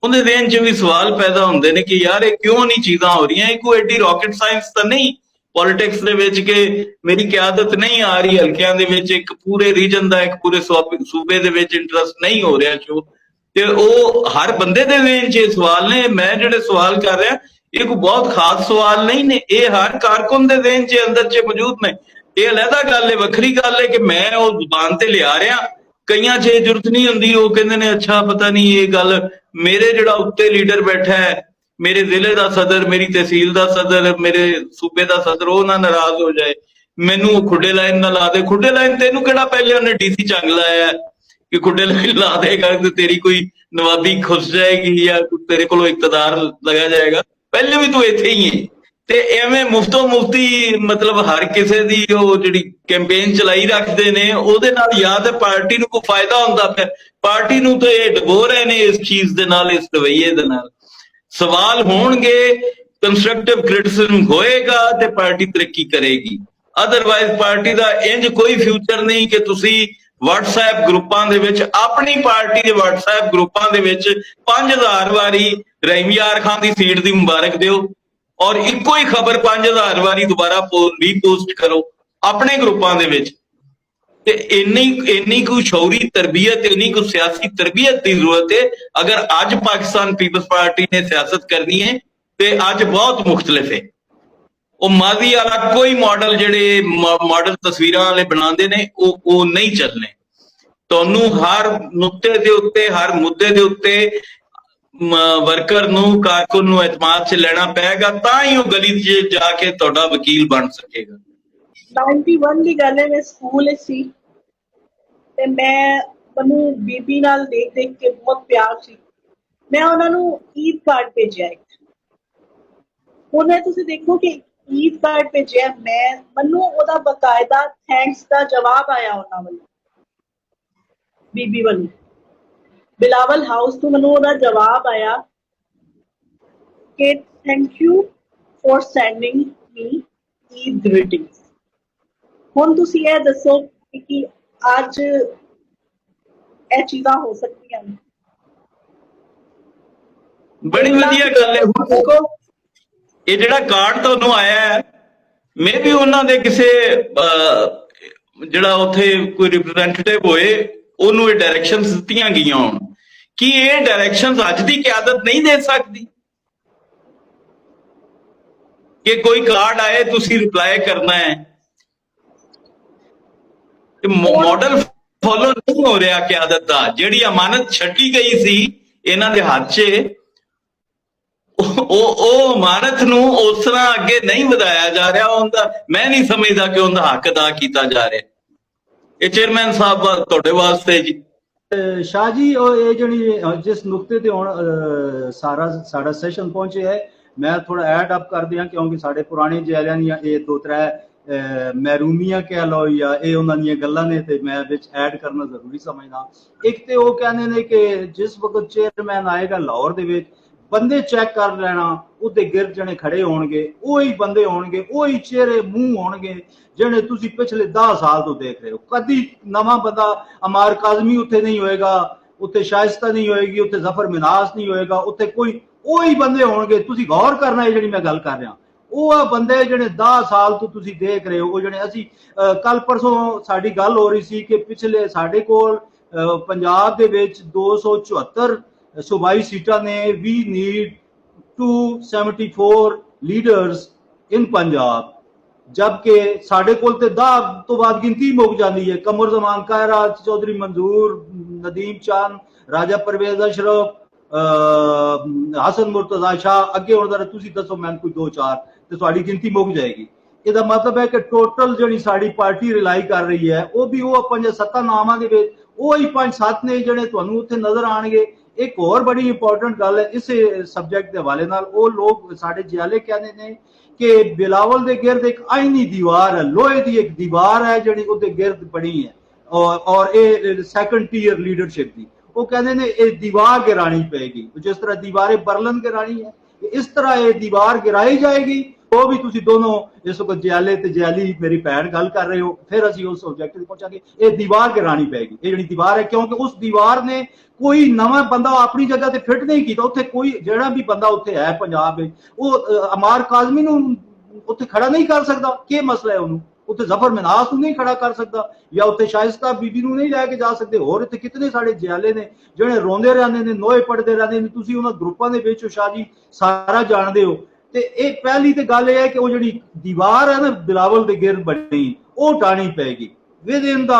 ਉਹਦੇ ਦੇਣ 'ਚ ਵੀ ਸਵਾਲ ਪੈਦਾ ਹੁੰਦੇ ਨੇ ਕਿ ਯਾਰ ਇਹ ਕਿਉਂ ਨਹੀਂ ਚੀਜ਼ਾਂ ਹੋ ਰਹੀਆਂ? ਇਹ ਕੋਈ ਐਡੀ ਰਾਕਟ ਸਾਇੰਸ ਤਾਂ ਨਹੀਂ ਪੋਲਿਟਿਕਸ ਦੇ ਵਿੱਚ ਕਿ ਮੇਰੀ ਕਿਆਦਤ ਨਹੀਂ ਆ ਰਹੀ ਹਲਕਿਆਂ ਦੇ ਵਿੱਚ, ਇੱਕ ਪੂਰੇ ਰੀਜਨ ਦਾ, ਇੱਕ ਪੂਰੇ ਸੂਬੇ ਦੇ ਵਿੱਚ ਇੰਟਰਸਟ ਨਹੀਂ ਹੋ ਰਿਹਾ ਸ਼ੋ। ਤੇ ਉਹ ਹਰ ਬੰਦੇ ਦੇ ਦੇਣ 'ਚ ਇਹ ਸਵਾਲ ਨੇ। ਮੈਂ ਜਿਹੜੇ ਸਵਾਲ ਕਰ ਰਿਹਾ ਇਹ ਕੋਈ ਬਹੁਤ ਖਾਸ ਸਵਾਲ ਨਹੀਂ ਨੇ, ਇਹ ਹਰ ਕਾਰਕੁਨ ਦੇ ਦੇਣ 'ਚ ਅੰਦਰ 'ਚ ਮੌਜੂਦ ਨੇ। ਇਹ ਅਲੱਗਾ ਗੱਲ ਹੈ, ਵੱਖਰੀ ਗੱਲ ਹੈ ਕਿ ਮੈਂ ਉਹ ਜ਼ੁਬਾਨ ਤੇ ਲਿਆ ਰਿਹਾ। ਕਈਆਂ 'ਚ ਇਹ ਜ਼ਰੂਰਤ ਨਹੀਂ ਹੁੰਦੀ, ਉਹ ਕਹਿੰਦੇ ਨੇ ਅੱਛਾ ਪਤਾ ਨਹੀਂ ਇਹ ਗੱਲ ਮੇਰੇ ਜਿਹੜਾ ਉੱਤੇ ਲੀਡਰ ਬੈਠਾ ਹੈ, ਮੇਰੇ ਜ਼ਿਲ੍ਹੇ ਦਾ ਸਦਰ, ਮੇਰੀ ਤਹਿਸੀਲ ਦਾ ਸਦਰ, ਮੇਰੇ ਸੂਬੇ ਦਾ ਸਦਰ, ਉਹ ਨਾ ਨਾਰਾਜ਼ ਹੋ ਜਾਏ, ਮੈਨੂੰ ਖੁੱਡੇ ਲਾਈਨ ਨਾ ਲਾ ਦੇ। ਖੁੱਡੇ ਲਾਈਨ ਤੈਨੂੰ ਕਿਹੜਾ ਪਹਿਲੇ ਉਹਨੇ ਡੀਸੀ ਚੰਗ ਲਾਇਆ ਕਿ ਖੁੱਡੇ ਲਾਈਨ ਲਾ ਦੇਗਾ ਤੇ ਤੇਰੀ ਕੋਈ ਨਵਾਬੀ ਖੁੱਸ ਜਾਏਗੀ ਜਾਂ ਤੇਰੇ ਕੋਲੋਂ ਇਕਤਦਾਰ ਲਗਾ ਜਾਏਗਾ? ਪਹਿਲੇ ਵੀ ਤੂੰ ਇੱਥੇ ਹੀ ਹੈ। ਤੇ ਐਵੇਂ ਮੁਫਤੋ ਮੁਫਤੀ ਮਤਲਬ ਹਰ ਕਿਸੇ ਦੀ ਉਹ ਜਿਹੜੀ ਕੈਂਪੇਨ ਚਲਾਈ ਰੱਖਦੇ ਨੇ, ਉਹਦੇ ਨਾਲ ਜਾਂ ਤੇ ਪਾਰਟੀ ਨੂੰ ਕੋਈ ਫਾਇਦਾ ਹੁੰਦਾ ਪਿਆ, ਪਾਰਟੀ ਨੂੰ ਤਾਂ ਇਹ ਡਬੋ ਰਹੇ ਨੇ ਇਸ ਚੀਜ਼ ਦੇ ਨਾਲ, ਇਸ ਰਵੱਈਏ ਦੇ ਨਾਲ। ਸਵਾਲ ਹੋਣਗੇ, ਕੰਸਟਰਕਟਿਵ ਕ੍ਰਿਟਿਸਿਜ਼ਮ ਹੋਏਗਾ ਤੇ ਪਾਰਟੀ ਤਰੱਕੀ ਕਰੇਗੀ। ਅਦਰਵਾਈਜ਼ ਪਾਰਟੀ ਦਾ ਇੰਜ ਕੋਈ ਫਿਊਚਰ ਨਹੀਂ ਕਿ ਤੁਸੀਂ WhatsApp ਗਰੁੱਪਾਂ ਦੇ ਵਿੱਚ, ਆਪਣੀ ਪਾਰਟੀ ਦੇ WhatsApp ਗਰੁੱਪਾਂ ਦੇ ਵਿੱਚ 5000 ਵਾਰੀ ਰਹੀਮ ਯਾਰ ਖਾਨ ਦੀ ਸੀਟ ਦੀ ਮੁਬਾਰਕ ਦਿਓ ਔਰ ਇੱਕੋ ਹੀ ਖਬਰ 5000 ਵਾਰੀ ਦੁਬਾਰਾ ਰੀਪੋਸਟ ਕਰੋ ਆਪਣੇ ਗਰੁੱਪਾਂ ਦੇ ਵਿੱਚ। ਤੇ ਇੰਨੀ ਕੁ ਸ਼ੌਰੀ ਤਰਬੀਅਤ, ਇੰਨੀ ਕੁ ਸਿਆਸੀ ਤਰਬੀਅਤ ਦੀ ਜ਼ਰੂਰਤ ਹੈ। ਅਗਰ ਅੱਜ ਪਾਕਿਸਤਾਨ ਪੀਪਲਸ ਪਾਰਟੀ ਨੇ ਸਿਆਸਤ ਕਰਨੀ ਹੈ ਤੇ ਅੱਜ ਬਹੁਤ ਮੁਖਤਲਿਫ ਹੈ। ਉਹ ਮਾਜ਼ੀ ਵਾਲਾ ਕੋਈ ਮਾਡਲ, ਜਿਹੜੇ ਮਾਡਲ ਤਸਵੀਰਾਂ ਵਾਲੇ ਬਣਾਉਂਦੇ ਨੇ, ਉਹ ਨਹੀਂ ਚੱਲਣੇ। ਤੁਹਾਨੂੰ ਹਰ ਨੁਕਤੇ ਦੇ ਉੱਤੇ, ਹਰ ਮੁੱਦੇ ਦੇ ਉੱਤੇ ਵਰਕਰ ਨੂੰ, ਕਾਰਕੁਨ ਨੂੰ ਇਤਮਾਦ 'ਚ ਲੈਣਾ ਪਏਗਾ, ਤਾਂ ਹੀ ਉਹ ਗਲੀ 'ਚ ਜਾ ਕੇ ਤੁਹਾਡਾ ਵਕੀਲ ਬਣ ਸਕੇਗਾ। 91 ਦੀ ਗੱਲ ਹੈ, ਮੈਂ ਸਕੂਲ ਵਿੱਚ ਸੀ ਤੇ ਮੈਨੂੰ ਬੀਬੀ ਨਾਲ ਦੇਖ ਕੇ ਬਹੁਤ ਪਿਆਰ ਸੀ। ਮੈਂ ਉਹਨਾਂ ਨੂੰ ਈਦ ਕਾਰਡ ਭੇਜਿਆ ਇੱਕ। ਉਹਨੇ ਤੁਸੀਂ ਦੇਖੋ ਕਿ ਈਦ ਕਾਰਡ ਭੇਜਿਆ, ਮੈਨੂੰ ਉਹਦਾ ਬਕਾਇਦਾ ਥੈਂਕਸ ਦਾ ਜਵਾਬ ਆਇਆ ਉਹਨਾਂ ਵੱਲੋਂ, ਬੀਬੀ ਵੱਲੋਂ, ਬਿਲਾਵਲ ਹਾਊਸ ਤੋਂ ਮੈਨੂੰ ਉਹਦਾ ਜਵਾਬ ਆਇਆ ਕਿ thank you for sending me Eid greetings. ਹੁਣ ਤੁਸੀਂ ਇਹ ਦੱਸੋ ਕਿ ਅੱਜ ਇਹ ਚੀਜ਼ਾਂ ਹੋ ਸਕਦੀਆਂ ਨੇ? ਬੜੀ ਵਧੀਆ ਗੱਲ ਹੈ। ਹੁਣ ਦੇਖੋ ਇਹ ਜਿਹੜਾ ਕਾਰਡ ਤੁਹਾਨੂੰ ਆਇਆ ਹੈ, ਮੇ ਵੀ ਉਹਨਾਂ ਦੇ ਕਿਸੇ ਜਿਹੜਾ ਉੱਥੇ ਕੋਈ ਰਿਪਰੈਜ਼ੈਂਟੇਟਿਵ ਹੋਏ ਉਹਨੂੰ ਇਹ ਡਾਇਰੈਕਸ਼ਨਸ ਦਿੱਤੀਆਂ ਗਈਆਂ ਹੋਣ। ਕੀ ਇਹ ਡਾਇਰੈਕਸ਼ਨਸ ਅੱਜ ਦੀ ਕਿਆਦਤ ਨਹੀਂ ਦੇ ਸਕਦੀ ਕਿ ਕੋਈ ਕਾਰਡ ਆਏ ਤੁਸੀਂ ਰਿਪਲਾਈ ਕਰਨਾ ਹੈ? ਮਾਡਲ ਫੋਲੋ ਨਹੀਂ ਹੋ ਰਿਹਾ ਕਿਆਦਤ ਦਾ। ਜਿਹੜੀ ਅਮਾਨਤ ਛੱਡੀ ਗਈ ਸੀ ਇਹਨਾਂ ਦੇ ਹੱਥ 'ਚ, ਉਹ ਅਮਾਨਤ ਨੂੰ ਉਸ ਤਰ੍ਹਾਂ ਅੱਗੇ ਨਹੀਂ ਵਧਾਇਆ ਜਾ ਰਿਹਾ। ਉਹਦਾ ਮੈਂ ਨਹੀਂ ਸਮਝਦਾ ਕਿ ਉਹਦਾ ਹੱਕ ਅਦਾ ਕੀਤਾ ਜਾ ਰਿਹਾ। ਇਹ ਚੇਅਰਮੈਨ ਸਾਹਿਬ ਤੁਹਾਡੇ ਵਾਸਤੇ ਜੀ। शाह जी ये जी जिस नुकते ते हुण सारा सैशन पहुंचे है, मैं थोड़ा ऐड अप कर दियां क्योंकि साडे पुराने जैलियां दियां ये दो त्रै महरूमियां कह लो या ये उन्हां दियां गल्लां ने ते मैं विच ऐड करना जरूरी समझदा। एक ते वो कहंदे ने कि जिस वक्त चेयरमैन आएगा लाहौर दे विच बंदे चेक कर लेना, ਉਹਦੇ ਗਿਰਦ ਜਣੇ ਖੜੇ ਹੋਣਗੇ, ਉਹੀ ਬੰਦੇ ਹੋਣਗੇ, ਉਹੀ ਚਿਹਰੇ ਮੂੰਹ ਹੋਣਗੇ ਜਿਹੜੇ ਤੁਸੀਂ ਪਿਛਲੇ 10 ਸਾਲ ਤੋਂ ਦੇਖ ਰਹੇ ਹੋ। ਕਦੀ ਨਵਾਂ ਬੰਦਾ ਅਮਾਰ ਕਾਜ਼ਮੀ ਉੱਥੇ ਨਹੀਂ ਹੋਏਗਾ, ਉੱਥੇ ਸ਼ਾਇਸਤਾ ਨਹੀਂ ਹੋਏਗੀ, ਉੱਥੇ ਜ਼ਫਰ ਮਿਨਾਸ ਨਹੀਂ ਹੋਏਗਾ, ਉੱਥੇ ਕੋਈ ਉਹੀ ਬੰਦੇ ਹੋਣਗੇ। ਤੁਸੀਂ ਗੌਰ ਕਰਨਾ ਹੈ ਜਿਹੜੀ ਮੈਂ ਗੱਲ ਕਰ ਰਿਹਾ, ਉਹ ਆ ਬੰਦੇ ਜਿਹੜੇ 10 ਸਾਲ ਤੋਂ ਤੁਸੀਂ ਦੇਖ ਰਹੇ ਹੋ। ਉਹ ਜਿਹੜੇ ਅਸੀਂ ਕੱਲ ਪਰਸੋਂ ਸਾਡੀ ਗੱਲ ਹੋ ਰਹੀ ਸੀ ਕਿ ਪਿਛਲੇ ਸਾਡੇ ਕੋਲ ਪੰਜਾਬ ਦੇ ਵਿੱਚ 274 सूबाई सीटा ने। We need 274 leaders in Punjab, जबकि साढ़े कोल ते 10 तो बाद गिनती मुक जाती है। कमर जमान कायरा, चौधरी मंजूर, नदीम चांद, राजा परवेज अशरफ, हसन मुर्तजा शाह, अगे हुण तुसीं दसो मैं कोई 2-4 ते तुहाडी गिनती मुक जाएगी। ਇਹਦਾ मतलब है कि टोटल ਜਿਹੜੀ ਸਾਡੀ ਪਾਰਟੀ ਰਿਲਾਈ ਕਰ ਰਹੀ ਹੈ ਉਹ ਵੀ ਉਹ 5-7 ਨਾਮਾਂ ਦੇ ਵਿੱਚ ਉਹ ਹੀ 5-7 ਨੇ ਜਿਹੜੇ ਤੁਹਾਨੂੰ ਉੱਥੇ ਨਜ਼ਰ ਆਣਗੇ। एक और बड़ी इंपॉर्टेंट गल है इस सब्जेक्ट के हवाले नाल, वो लोग साडे जियाले कहने ने कि बिलावल दे गिरद एक आईनी दीवार है, लोहे दी एक दीवार है जिहड़ी उहदे गिरद बनी है और ये सैकंड टीयर लीडरशिप दी। वो कहने ने ये दीवार गिरानी पड़ेगी, जिस तरह दीवारें बर्लन गिरानी है इस तरह ये दीवार गिराई जाएगी। वो भी तुसी दोनों इस वक्त जियाले ते जियाली मेरी भैन गल कर रहे हो, फिर असीं उस सब्जेक्ट ते पहुंचांगे। ये दीवार गिरानी पड़ेगी, ये जिहड़ी दीवार है, क्योंकि उस दीवार ने कोई नवा बंदा अपनी जगह ते फिट नहीं किया। उत्थे कोई जिहड़ा भी बंदा उत्थे है पंजाब विच वो अमार काज़मी नूं उत्थे खड़ा नहीं कर सकदा। की मसला है उन्होंने उत्थे जफर मिनास नूं नहीं खड़ा कर सकदा या उत्थे शाइस्ता बीबी नूं नहीं लैके जा सकदे। होर इत्थे कितने साडे जियाले ने जिहड़े रोंदे रहंदे ने, नोए पड़दे रहंदे ने। तुसीं उन्हां ग्रुपां दे विच शाह जी सारा जाणदे हो। ते ये पहली तो गल है कि वो जिहड़ी दीवार है ना बिलावल दे गिरद बनी, वो टाणी पेगी within the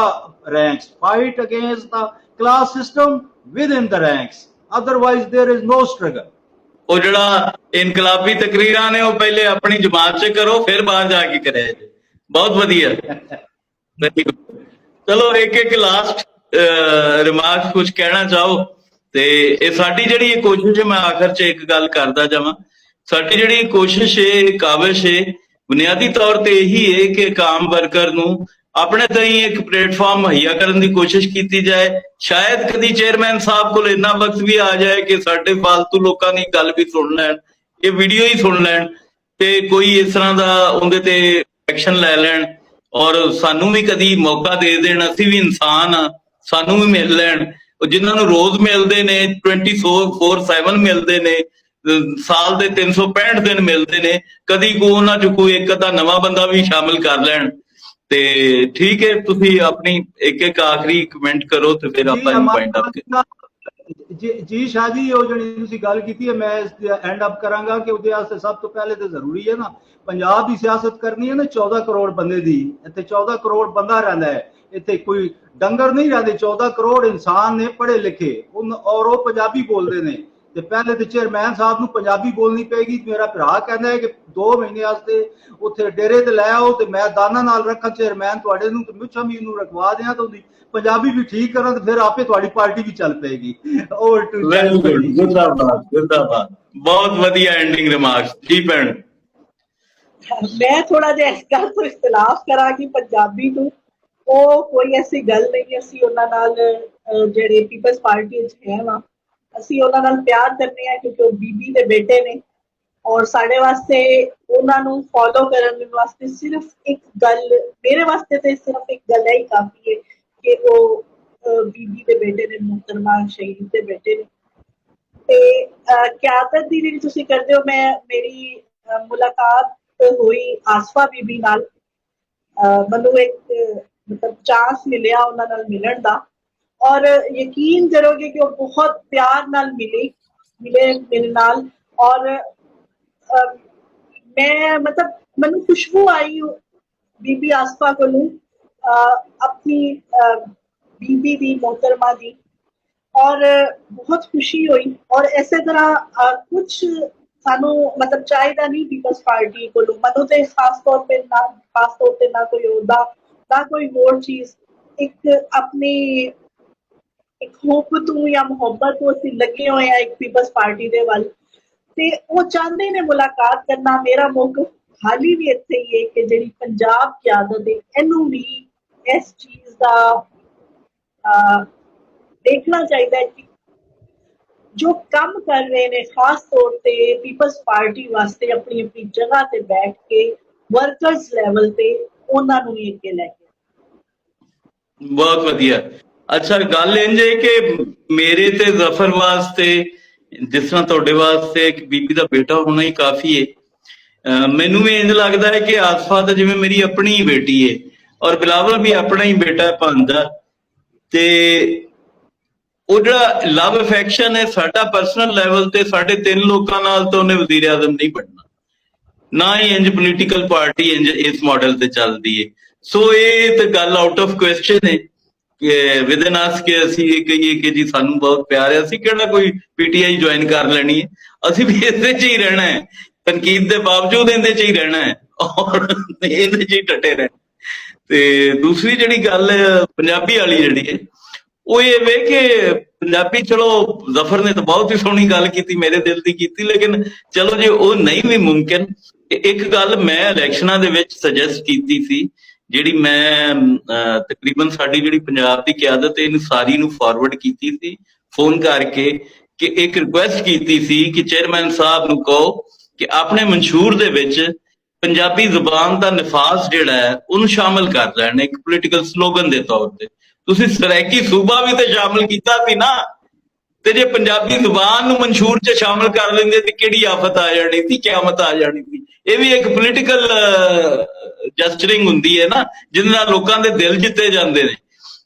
ranks. Fight against the class system within the ranks, otherwise there is no struggle. ਉਹ ਜਿਹੜਾ ਇਨਕਲਾਬੀ ਤਕਰੀਰਾਂ ਨੇ ਉਹ ਪਹਿਲੇ ਆਪਣੀ ਜਮਾਤ 'ਚ ਕਰੋ, ਫਿਰ ਬਾਹਰ ਜਾ ਕੇ ਕਰਿਆ ਜੇ। ਬਹੁਤ ਵਧੀਆ। ਚਲੋ ਇੱਕ ਲਾਸਟ ਰਿਮਾਰਕ ਕੁਝ ਕਹਿਣਾ ਚਾਹੋ ਤੇ ਇਹ ਸਾਡੀ ਜਿਹੜੀ ਇਹ ਕੋਸ਼ਿਸ਼ ਹੈ, ਮੈਂ ਆਖਰ 'ਚ ਇੱਕ ਗੱਲ ਕਰਦਾ ਜਾਵਾਂ। ਸਾਡੀ ਜਿਹੜੀ ਕੋਸ਼ਿਸ਼ ਹੈ, ਕਾਬਿਸ਼ ਹੈ, ਬੁਨਿਆਦੀ ਤੌਰ ਤੇ ਇਹੀ ਹੈ ਕਿ ਕਾਮ ਵਰਕਰ ਨੂੰ ਆਪਣੇ ਤਾਈਂ ਇੱਕ ਪਲੇਟਫਾਰਮ ਮੁਹੱਈਆ ਕਰਨ ਦੀ ਕੋਸ਼ਿਸ਼ ਕੀਤੀ ਜਾਏ। ਸ਼ਾਇਦ ਕਦੀ ਚੇਅਰਮੈਨ ਸਾਹਿਬ ਕੋਲ ਇੰਨਾ ਵਕਤ ਵੀ ਆ ਜਾਏ ਕਿ ਸਾਡੇ ਫਾਲਤੂ ਲੋਕਾਂ ਦੀ ਗੱਲ ਵੀ ਸੁਣ ਲੈਣ, ਇਹ ਵੀਡੀਓ ਹੀ ਸੁਣ ਲੈਣ ਤੇ ਕੋਈ ਇਸ ਤਰ੍ਹਾਂ ਦਾ ਉਹਦੇ ਤੇ ਐਕਸ਼ਨ ਲੈ ਲੈਣ ਔਰ ਸਾਨੂੰ ਵੀ ਕਦੀ ਮੌਕਾ ਦੇ ਦੇਣ। ਅਸੀਂ ਵੀ ਇਨਸਾਨ ਆ, ਸਾਨੂੰ ਵੀ ਮਿਲ ਲੈਣ। ਜਿਨ੍ਹਾਂ ਨੂੰ ਰੋਜ਼ ਮਿਲਦੇ ਨੇ, 24/7 ਮਿਲਦੇ ਨੇ, ਸਾਲ ਦੇ 365 ਦਿਨ ਮਿਲਦੇ ਨੇ, ਕਦੀ ਕੋ ਉਹਨਾਂ 'ਚ ਕੋਈ ਇੱਕ ਅੱਧਾ ਨਵਾਂ ਬੰਦਾ ਵੀ ਸ਼ਾਮਿਲ ਕਰ ਲੈਣ ਤੇ ਠੀਕ ਹੈ। ਤੁਸੀਂ ਆਪਣੀ ਇੱਕ ਆਖਰੀ ਕਮੈਂਟ ਕਰੋ ਤੇ ਫਿਰ ਆਪਾਂ ਇਹਨੂੰ ਪੁਆਇੰਟ ਅਪ ਕਰਾਂਗੇ। ਜੀ ਸ਼ਾਹ ਜੀ, ਉਹ ਜਿਹੜੀ ਤੁਸੀਂ ਗੱਲ ਕੀਤੀ ਹੈ ਮੈਂ ਇਸ ਐਂਡ ਅਪ ਕਰਾਂਗਾ ਕਿ ਉਹਦੇ ਵਾਸਤੇ ਸਭ ਤੋਂ ਪਹਿਲੇ ਤਾਂ ਜ਼ਰੂਰੀ ਹੈ ਨਾ, ਪੰਜਾਬ ਦੀ ਸਿਆਸਤ ਕਰਨੀ ਹੈ ਨਾ 14 ਕਰੋੜ ਬੰਦੇ ਦੀ। ਇੱਥੇ 14 ਕਰੋੜ ਬੰਦਾ ਰਹਿੰਦਾ ਹੈ, ਇੱਥੇ ਕੋਈ ਡੰਗਰ ਨਹੀਂ ਰਹਿੰਦੇ। 14 ਕਰੋੜ ਇਨਸਾਨ ਨੇ ਪੜ੍ਹੇ ਲਿਖੇ ਔਰ ਉਹ ਪੰਜਾਬੀ ਬੋਲਦੇ ਨੇ। ਤੇ ਪਹਿਲੇ ਤੇ ਚੇਅਰਮੈਨ ਸਾਹਿਬ ਨੂੰ ਪੰਜਾਬੀ ਬੋਲਣੀ ਪਏਗੀ। ਮੇਰਾ ਭਰਾ ਕਹਿੰਦਾ ਹੈ ਕਿ 2 ਮਹੀਨੇ ਵਾਸਤੇ ਉੱਥੇ ਡੇਰੇ ਤੇ ਲੈ ਆਓ ਤੇ ਮੈਂ ਦਾਨਾ ਨਾਲ ਰੱਖਾਂ ਚੇਅਰਮੈਨ ਤੁਹਾਡੇ ਨੂੰ, ਤੇ ਮੁੱਛਾਂ ਵੀ ਉਹਨੂੰ ਰਖਵਾ ਦਿਆਂ ਤਾਂ ਉਹਦੀ ਪੰਜਾਬੀ ਵੀ ਠੀਕ ਕਰਾਂ ਤੇ ਫਿਰ ਆਪੇ ਤੁਹਾਡੀ ਪਾਰਟੀ ਵੀ ਚੱਲ ਪਏਗੀ। ਓਵਰ ਟੂ ਜਿੰਦਾਬਾਦ, ਜਿੰਦਾਬਾਦ। ਬਹੁਤ ਵਧੀਆ ਐਂਡਿੰਗ ਰਿਮਾਰਕਸ ਜੀ ਭੈਣ। मैं थोड़ा जिहा इस गल तो इख्तिलाफ करांगी। पंजाबी नूं ਉਹ ਕੋਈ ਐਸੀ ਗੱਲ ਨਹੀਂ, ਅਸੀਂ ਉਹਨਾਂ ਨਾਲ ਜਿਹੜੇ ਪੀਪਲਸ ਪਾਰਟੀ 'ਚ ਹੈ ਵਾ, ਅਸੀਂ ਉਹਨਾਂ ਨਾਲ ਪਿਆਰ ਕਰਨੇ ਆ ਕਿਉਂਕਿ ਉਹ ਬੀਬੀ ਦੇ ਬੇਟੇ ਨੇ ਔਰ ਸਾਡੇ ਵਾਸਤੇ ਉਹਨਾਂ ਨੂੰ ਫੋਲੋ ਕਰਨ ਵਾਸਤੇ ਸਿਰਫ ਇੱਕ ਗੱਲ, ਮੇਰੇ ਵਾਸਤੇ ਤੇ ਸਿਰਫ ਇੱਕ ਗੱਲ ਹੀ ਕਾਫੀ ਹੈ ਕਿ ਉਹ ਬੀਬੀ ਦੇ ਬੇਟੇ ਨੇ, ਮੁਹਤਰਮਾ ਸ਼ਹੀਦ ਦੇ ਬੇਟੇ ਨੇ। ਤੇ ਕਿਆਦਤ ਦੀ ਜਿਹੜੀ ਤੁਸੀਂ ਕਰਦੇ ਹੋ, ਮੇਰੀ ਮੁਲਾਕਾਤ ਹੋਈ ਆਸਫਾ ਬੀਬੀ ਨਾਲ। ਮੈਨੂੰ ਇੱਕ ਮਤਲਬ ਚਾਂਸ ਮਿਲਿਆ ਉਹਨਾਂ ਨਾਲ ਮਿਲਣ ਦਾ, ਔਰ ਯਕੀਨ ਕਰੋਗੇ ਕਿ ਉਹ ਬਹੁਤ ਪਿਆਰ ਨਾਲ ਮਿਲੇ ਮੇਰੇ ਨਾਲ। ਔਰ ਮੈਂ ਮਤਲਬ ਮੈਨੂੰ ਖੁਸ਼ਬੂ ਆਈ ਬੀਬੀ ਆਸਫਾ ਕੋਲੋਂ ਆਪਣੀ ਬੀਬੀ ਦੀ, ਮੁਹਤਰਮਾ ਦੀ, ਔਰ ਬਹੁਤ ਖੁਸ਼ੀ ਹੋਈ। ਔਰ ਇਸੇ ਤਰ੍ਹਾਂ ਕੁਝ ਸਾਨੂੰ ਮਤਲਬ ਚਾਹੀਦਾ ਨਹੀਂ ਪੀਪਲਸ ਪਾਰਟੀ ਕੋਲੋਂ, ਮੈਨੂੰ ਤੇ ਖਾਸ ਤੌਰ ਤੇ ਨਾ ਕੋਈ ਅਹੁਦਾ, ਨਾ ਕੋਈ ਹੋਰ ਚੀਜ਼, ਇੱਕ ਆਪਣੀ ਇੱਕ ਹੋਪ ਤੋਂ ਜਾਂ ਮੁਹੱਬਤ ਤੋਂ ਅਸੀਂ ਲੱਗੇ ਹੋਏ ਆ ਇੱਕ ਪੀਪਲਸ ਪਾਰਟੀ ਦੇ ਵੱਲ, ਤੇ ਉਹ ਚਾਹੁੰਦੇ ਨੇ ਮੁਲਾਕਾਤ ਕਰਨਾ। ਮੇਰਾ ਮੌਕਫ ਹਾਲੀ ਵੀ ਇੱਥੇ ਹੀ ਹੈ ਕਿ ਜਿਹੜੀ ਪੰਜਾਬ ਕਿਆਦਤ ਹੈ ਇਹਨੂੰ ਵੀ ਇਸ ਚੀਜ਼ ਦਾ ਦੇਖਣਾ ਚਾਹੀਦਾ ਹੈ ਕਿ ਜੋ ਕੰਮ ਕਰ ਰਹੇ ਨੇ ਖਾਸ ਤੌਰ ਤੇ ਪੀਪਲਸ ਪਾਰਟੀ ਵਾਸਤੇ ਆਪਣੀ ਆਪਣੀ ਜਗ੍ਹਾ ਤੇ ਬੈਠ ਕੇ ਵਰਕਰਸ ਲੈਵਲ ਤੇ ਉਹਨਾਂ ਨੂੰ ਵੀ ਅੱਗੇ ਲੈ ਕੇ। ਬਹੁਤ ਵਧੀਆ। ਅੱਛਾ, ਗੱਲ ਇੰਝ ਹੈ ਕਿ ਮੇਰੇ ਤੇ ਜ਼ਫਰ ਵਾਸਤੇ, ਜਿਸ ਤਰ੍ਹਾਂ ਤੁਹਾਡੇ ਵਾਸਤੇ ਇੱਕ ਬੀਬੀ ਦਾ ਬੇਟਾ ਹੋਣਾ ਹੀ ਕਾਫੀ ਹੈ, ਮੈਨੂੰ ਵੀ ਇੰਝ ਲੱਗਦਾ ਹੈ ਕਿ ਆਸਫਾ ਤਾਂ ਜਿਵੇਂ ਮੇਰੀ ਆਪਣੀ ਹੀ ਬੇਟੀ ਹੈ, ਔਰ ਬਿਲਾਵਲ ਵੀ ਆਪਣਾ ਹੀ ਬੇਟਾ ਭਾਂਦਾ। ਤੇ ਉਹ ਜਿਹੜਾ ਲਵ ਅਫੈਕਸ਼ਨ ਹੈ ਸਾਡਾ ਪਰਸਨਲ ਲੈਵਲ ਤੇ ਸਾਡੇ 3 ਲੋਕਾਂ ਨਾਲ, ਤਾਂ ਉਹਨੇ ਵਜ਼ੀਰ ਆਜ਼ਮ ਨਹੀਂ ਬਣਨਾ, ਨਾ ਹੀ ਇੰਜ ਪੋਲੀਟੀਕਲ ਪਾਰਟੀ ਇੰਜ ਇਸ ਮਾਡਲ ਤੇ ਚੱਲਦੀ ਹੈ। ਸੋ ਇਹ ਤਾਂ ਗੱਲ ਆਊਟ ਆਫ ਕੁਐਸਚਨ ਹੈ ਕਿ ਵਿਦਨ ਅਸ ਕਿ ਅਸੀਂ ਇਹ ਕਹੀਏ ਕਿ ਜੀ ਸਾਨੂੰ ਬਹੁਤ ਪਿਆਰ ਹੈ, ਅਸੀਂ ਕਿਹੜਾ ਕੋਈ ਪੀਟੀਆਈ ਜੁਆਇਨ ਕਰ ਲੈਣੀ ਹੈ, ਅਸੀਂ ਵੀ ਇਹਦੇ 'ਚ ਹੀ ਰਹਿਣਾ ਹੈ, ਤਨਕੀਦ ਦੇ ਬਾਵਜੂਦ ਇਹਦੇ 'ਚ ਹੀ ਰਹਿਣਾ ਹੈ, ਔਰ ਇਹਦੇ 'ਚ ਹੀ ਡਟੇ ਰਹਿਣਾ। ਤੇ ਦੂਸਰੀ ਜਿਹੜੀ ਗੱਲ ਪੰਜਾਬੀ ਵਾਲੀ ਜਿਹੜੀ ਹੈ ਉਹ ਇਹ ਵੇ ਕਿ ਪੰਜਾਬੀ, ਚਲੋ ਜ਼ਫਰ ਨੇ ਤਾਂ ਬਹੁਤ ਹੀ ਸੋਹਣੀ ਗੱਲ ਕੀਤੀ, ਮੇਰੇ ਦਿਲ ਦੀ ਕੀਤੀ, ਲੇਕਿਨ ਚਲੋ ਜੇ ਉਹ ਨਹੀਂ ਵੀ ਮੁਮਕਿਨ, ਇੱਕ ਗੱਲ ਮੈਂ ਇਲੈਕਸ਼ਨਾਂ ਦੇ ਵਿੱਚ ਸੁਜੈਸਟ ਕੀਤੀ ਸੀ, ਜਿਹੜੀ ਮੈਂ ਤਕਰੀਬਨ ਸਾਡੀ ਜਿਹੜੀ ਪੰਜਾਬ ਦੀ ਕਿਆਦਤ ਇਹਨੂੰ ਸਾਰੀ ਨੂੰ ਫਾਰਵਰਡ ਕੀਤੀ ਸੀ ਫੋਨ ਕਰਕੇ, ਕਿ ਇੱਕ ਰਿਕੁਐਸਟ ਕੀਤੀ ਸੀ ਕਿ ਚੇਅਰਮੈਨ ਸਾਹਿਬ ਨੂੰ ਕਹੋ ਕਿ ਆਪਣੇ ਮਨਸ਼ੂਰ ਦੇ ਵਿੱਚ ਪੰਜਾਬੀ ਜ਼ੁਬਾਨ ਦਾ ਨਿਫਾਸ ਜਿਹੜਾ ਹੈ ਉਹਨੂੰ ਸ਼ਾਮਲ ਕਰ ਲੈਣ ਇੱਕ ਪੋਲੀਟੀਕਲ ਸਲੋਗਨ ਦੇ ਤੌਰ ਤੇ। ਤੁਸੀਂ ਸਰੈਕੀ ਸੂਬਾ ਵੀ ਤੇ ਸ਼ਾਮਲ ਕੀਤਾ ਸੀ ਨਾ, ਤੇ ਜੇ ਪੰਜਾਬੀ ਜ਼ੁਬਾਨ ਨੂੰ ਮਨਸ਼ੂਰ 'ਚ ਸ਼ਾਮਲ ਕਰ ਲੈਂਦੇ ਤੇ ਕਿਹੜੀ ਆਫਤ ਆ ਜਾਣੀ ਸੀ, ਕਿਆਮਤ ਆ ਜਾਣੀ ਸੀ। ਇਹ ਵੀ ਇੱਕ ਪੋਲੀਟੀਕਲ ਜਸਚਰਿੰਗ ਹੁੰਦੀ ਹੈ ਨਾ, ਜਿਹਦੇ ਨਾਲ ਲੋਕਾਂ ਦੇ ਦਿਲ ਜਿੱਤੇ ਜਾਂਦੇ ਨੇ,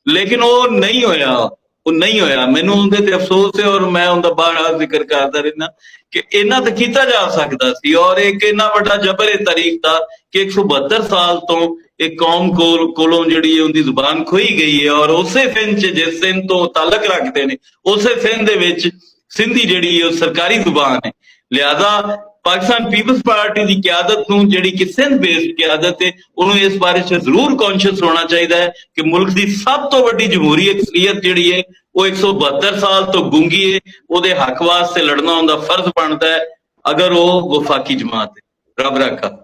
ਲੇਕਿਨ ਉਹ ਨਹੀਂ ਹੋਇਆ, ਉਹ ਨਹੀਂ ਹੋਇਆ। ਮੈਨੂੰ ਉਹਦੇ ਤੇ ਅਫਸੋਸ ਹੈ, ਔਰ ਮੈਂ ਉਹਦਾ ਬਾਰ-ਬਾਰ ਜ਼ਿਕਰ ਕਰਦਾ ਰਹਿਣਾ ਕਿ ਇਹਨਾਂ ਤੇ ਕੀਤਾ ਜਾ ਸਕਦਾ ਸੀ। ਔਰ ਇੱਕ ਇੰਨਾ ਵੱਡਾ ਜਬਰ ਹੈ ਤਾਰੀਖ ਦਾ ਕਿ 172 ਸਾਲ ਤੋਂ ਇਹ ਕੌਮ ਕੋਲੋਂ ਜਿਹੜੀ ਉਹਦੀ ਜ਼ੁਬਾਨ ਖੋਈ ਗਈ ਹੈ, ਔਰ ਉਸੇ ਸਿੰਧ 'ਚ ਜਿਸ ਸਿੰਧ ਤੋਂ ਤਾਲਕ ਰੱਖਦੇ ਨੇ ਉਸੇ ਸਿੰਧ ਦੇ ਵਿੱਚ ਸਿੰਧੀ ਜਿਹੜੀ ਉਹ ਸਰਕਾਰੀ ਜ਼ੁਬਾਨ ਹੈ। ਲਿਹਾਜ਼ਾ ਪਾਕਿਸਤਾਨ ਪੀਪਲਸ ਪਾਰਟੀ ਦੀ ਕਿਆਦਤ ਨੂੰ, ਜਿਹੜੀ ਕਿ ਸਿੰਧ ਬੇਸਡ ਕਿਆਦਤ ਹੈ, ਉਹਨੂੰ ਇਸ ਬਾਰੇ 'ਚ ਜ਼ਰੂਰ ਕੌਨਸ਼ੀਅਸ ਹੋਣਾ ਚਾਹੀਦਾ ਹੈ ਕਿ ਮੁਲਕ ਦੀ ਸਭ ਤੋਂ ਵੱਡੀ ਜਮਹੂਰੀ ਅਕਸਰੀਅਤ ਜਿਹੜੀ ਹੈ ਉਹ 172 ਸਾਲ ਤੋਂ ਗੂੰਗੀ ਹੈ, ਉਹਦੇ ਹੱਕ ਵਾਸਤੇ ਲੜਨਾ ਉਹਦਾ ਫਰਜ਼ ਬਣਦਾ ਹੈ, ਅਗਰ ਉਹ ਵਫਾਕੀ ਜਮਾਤ ਹੈ। ਰੱਬ ਰਾਖਾ।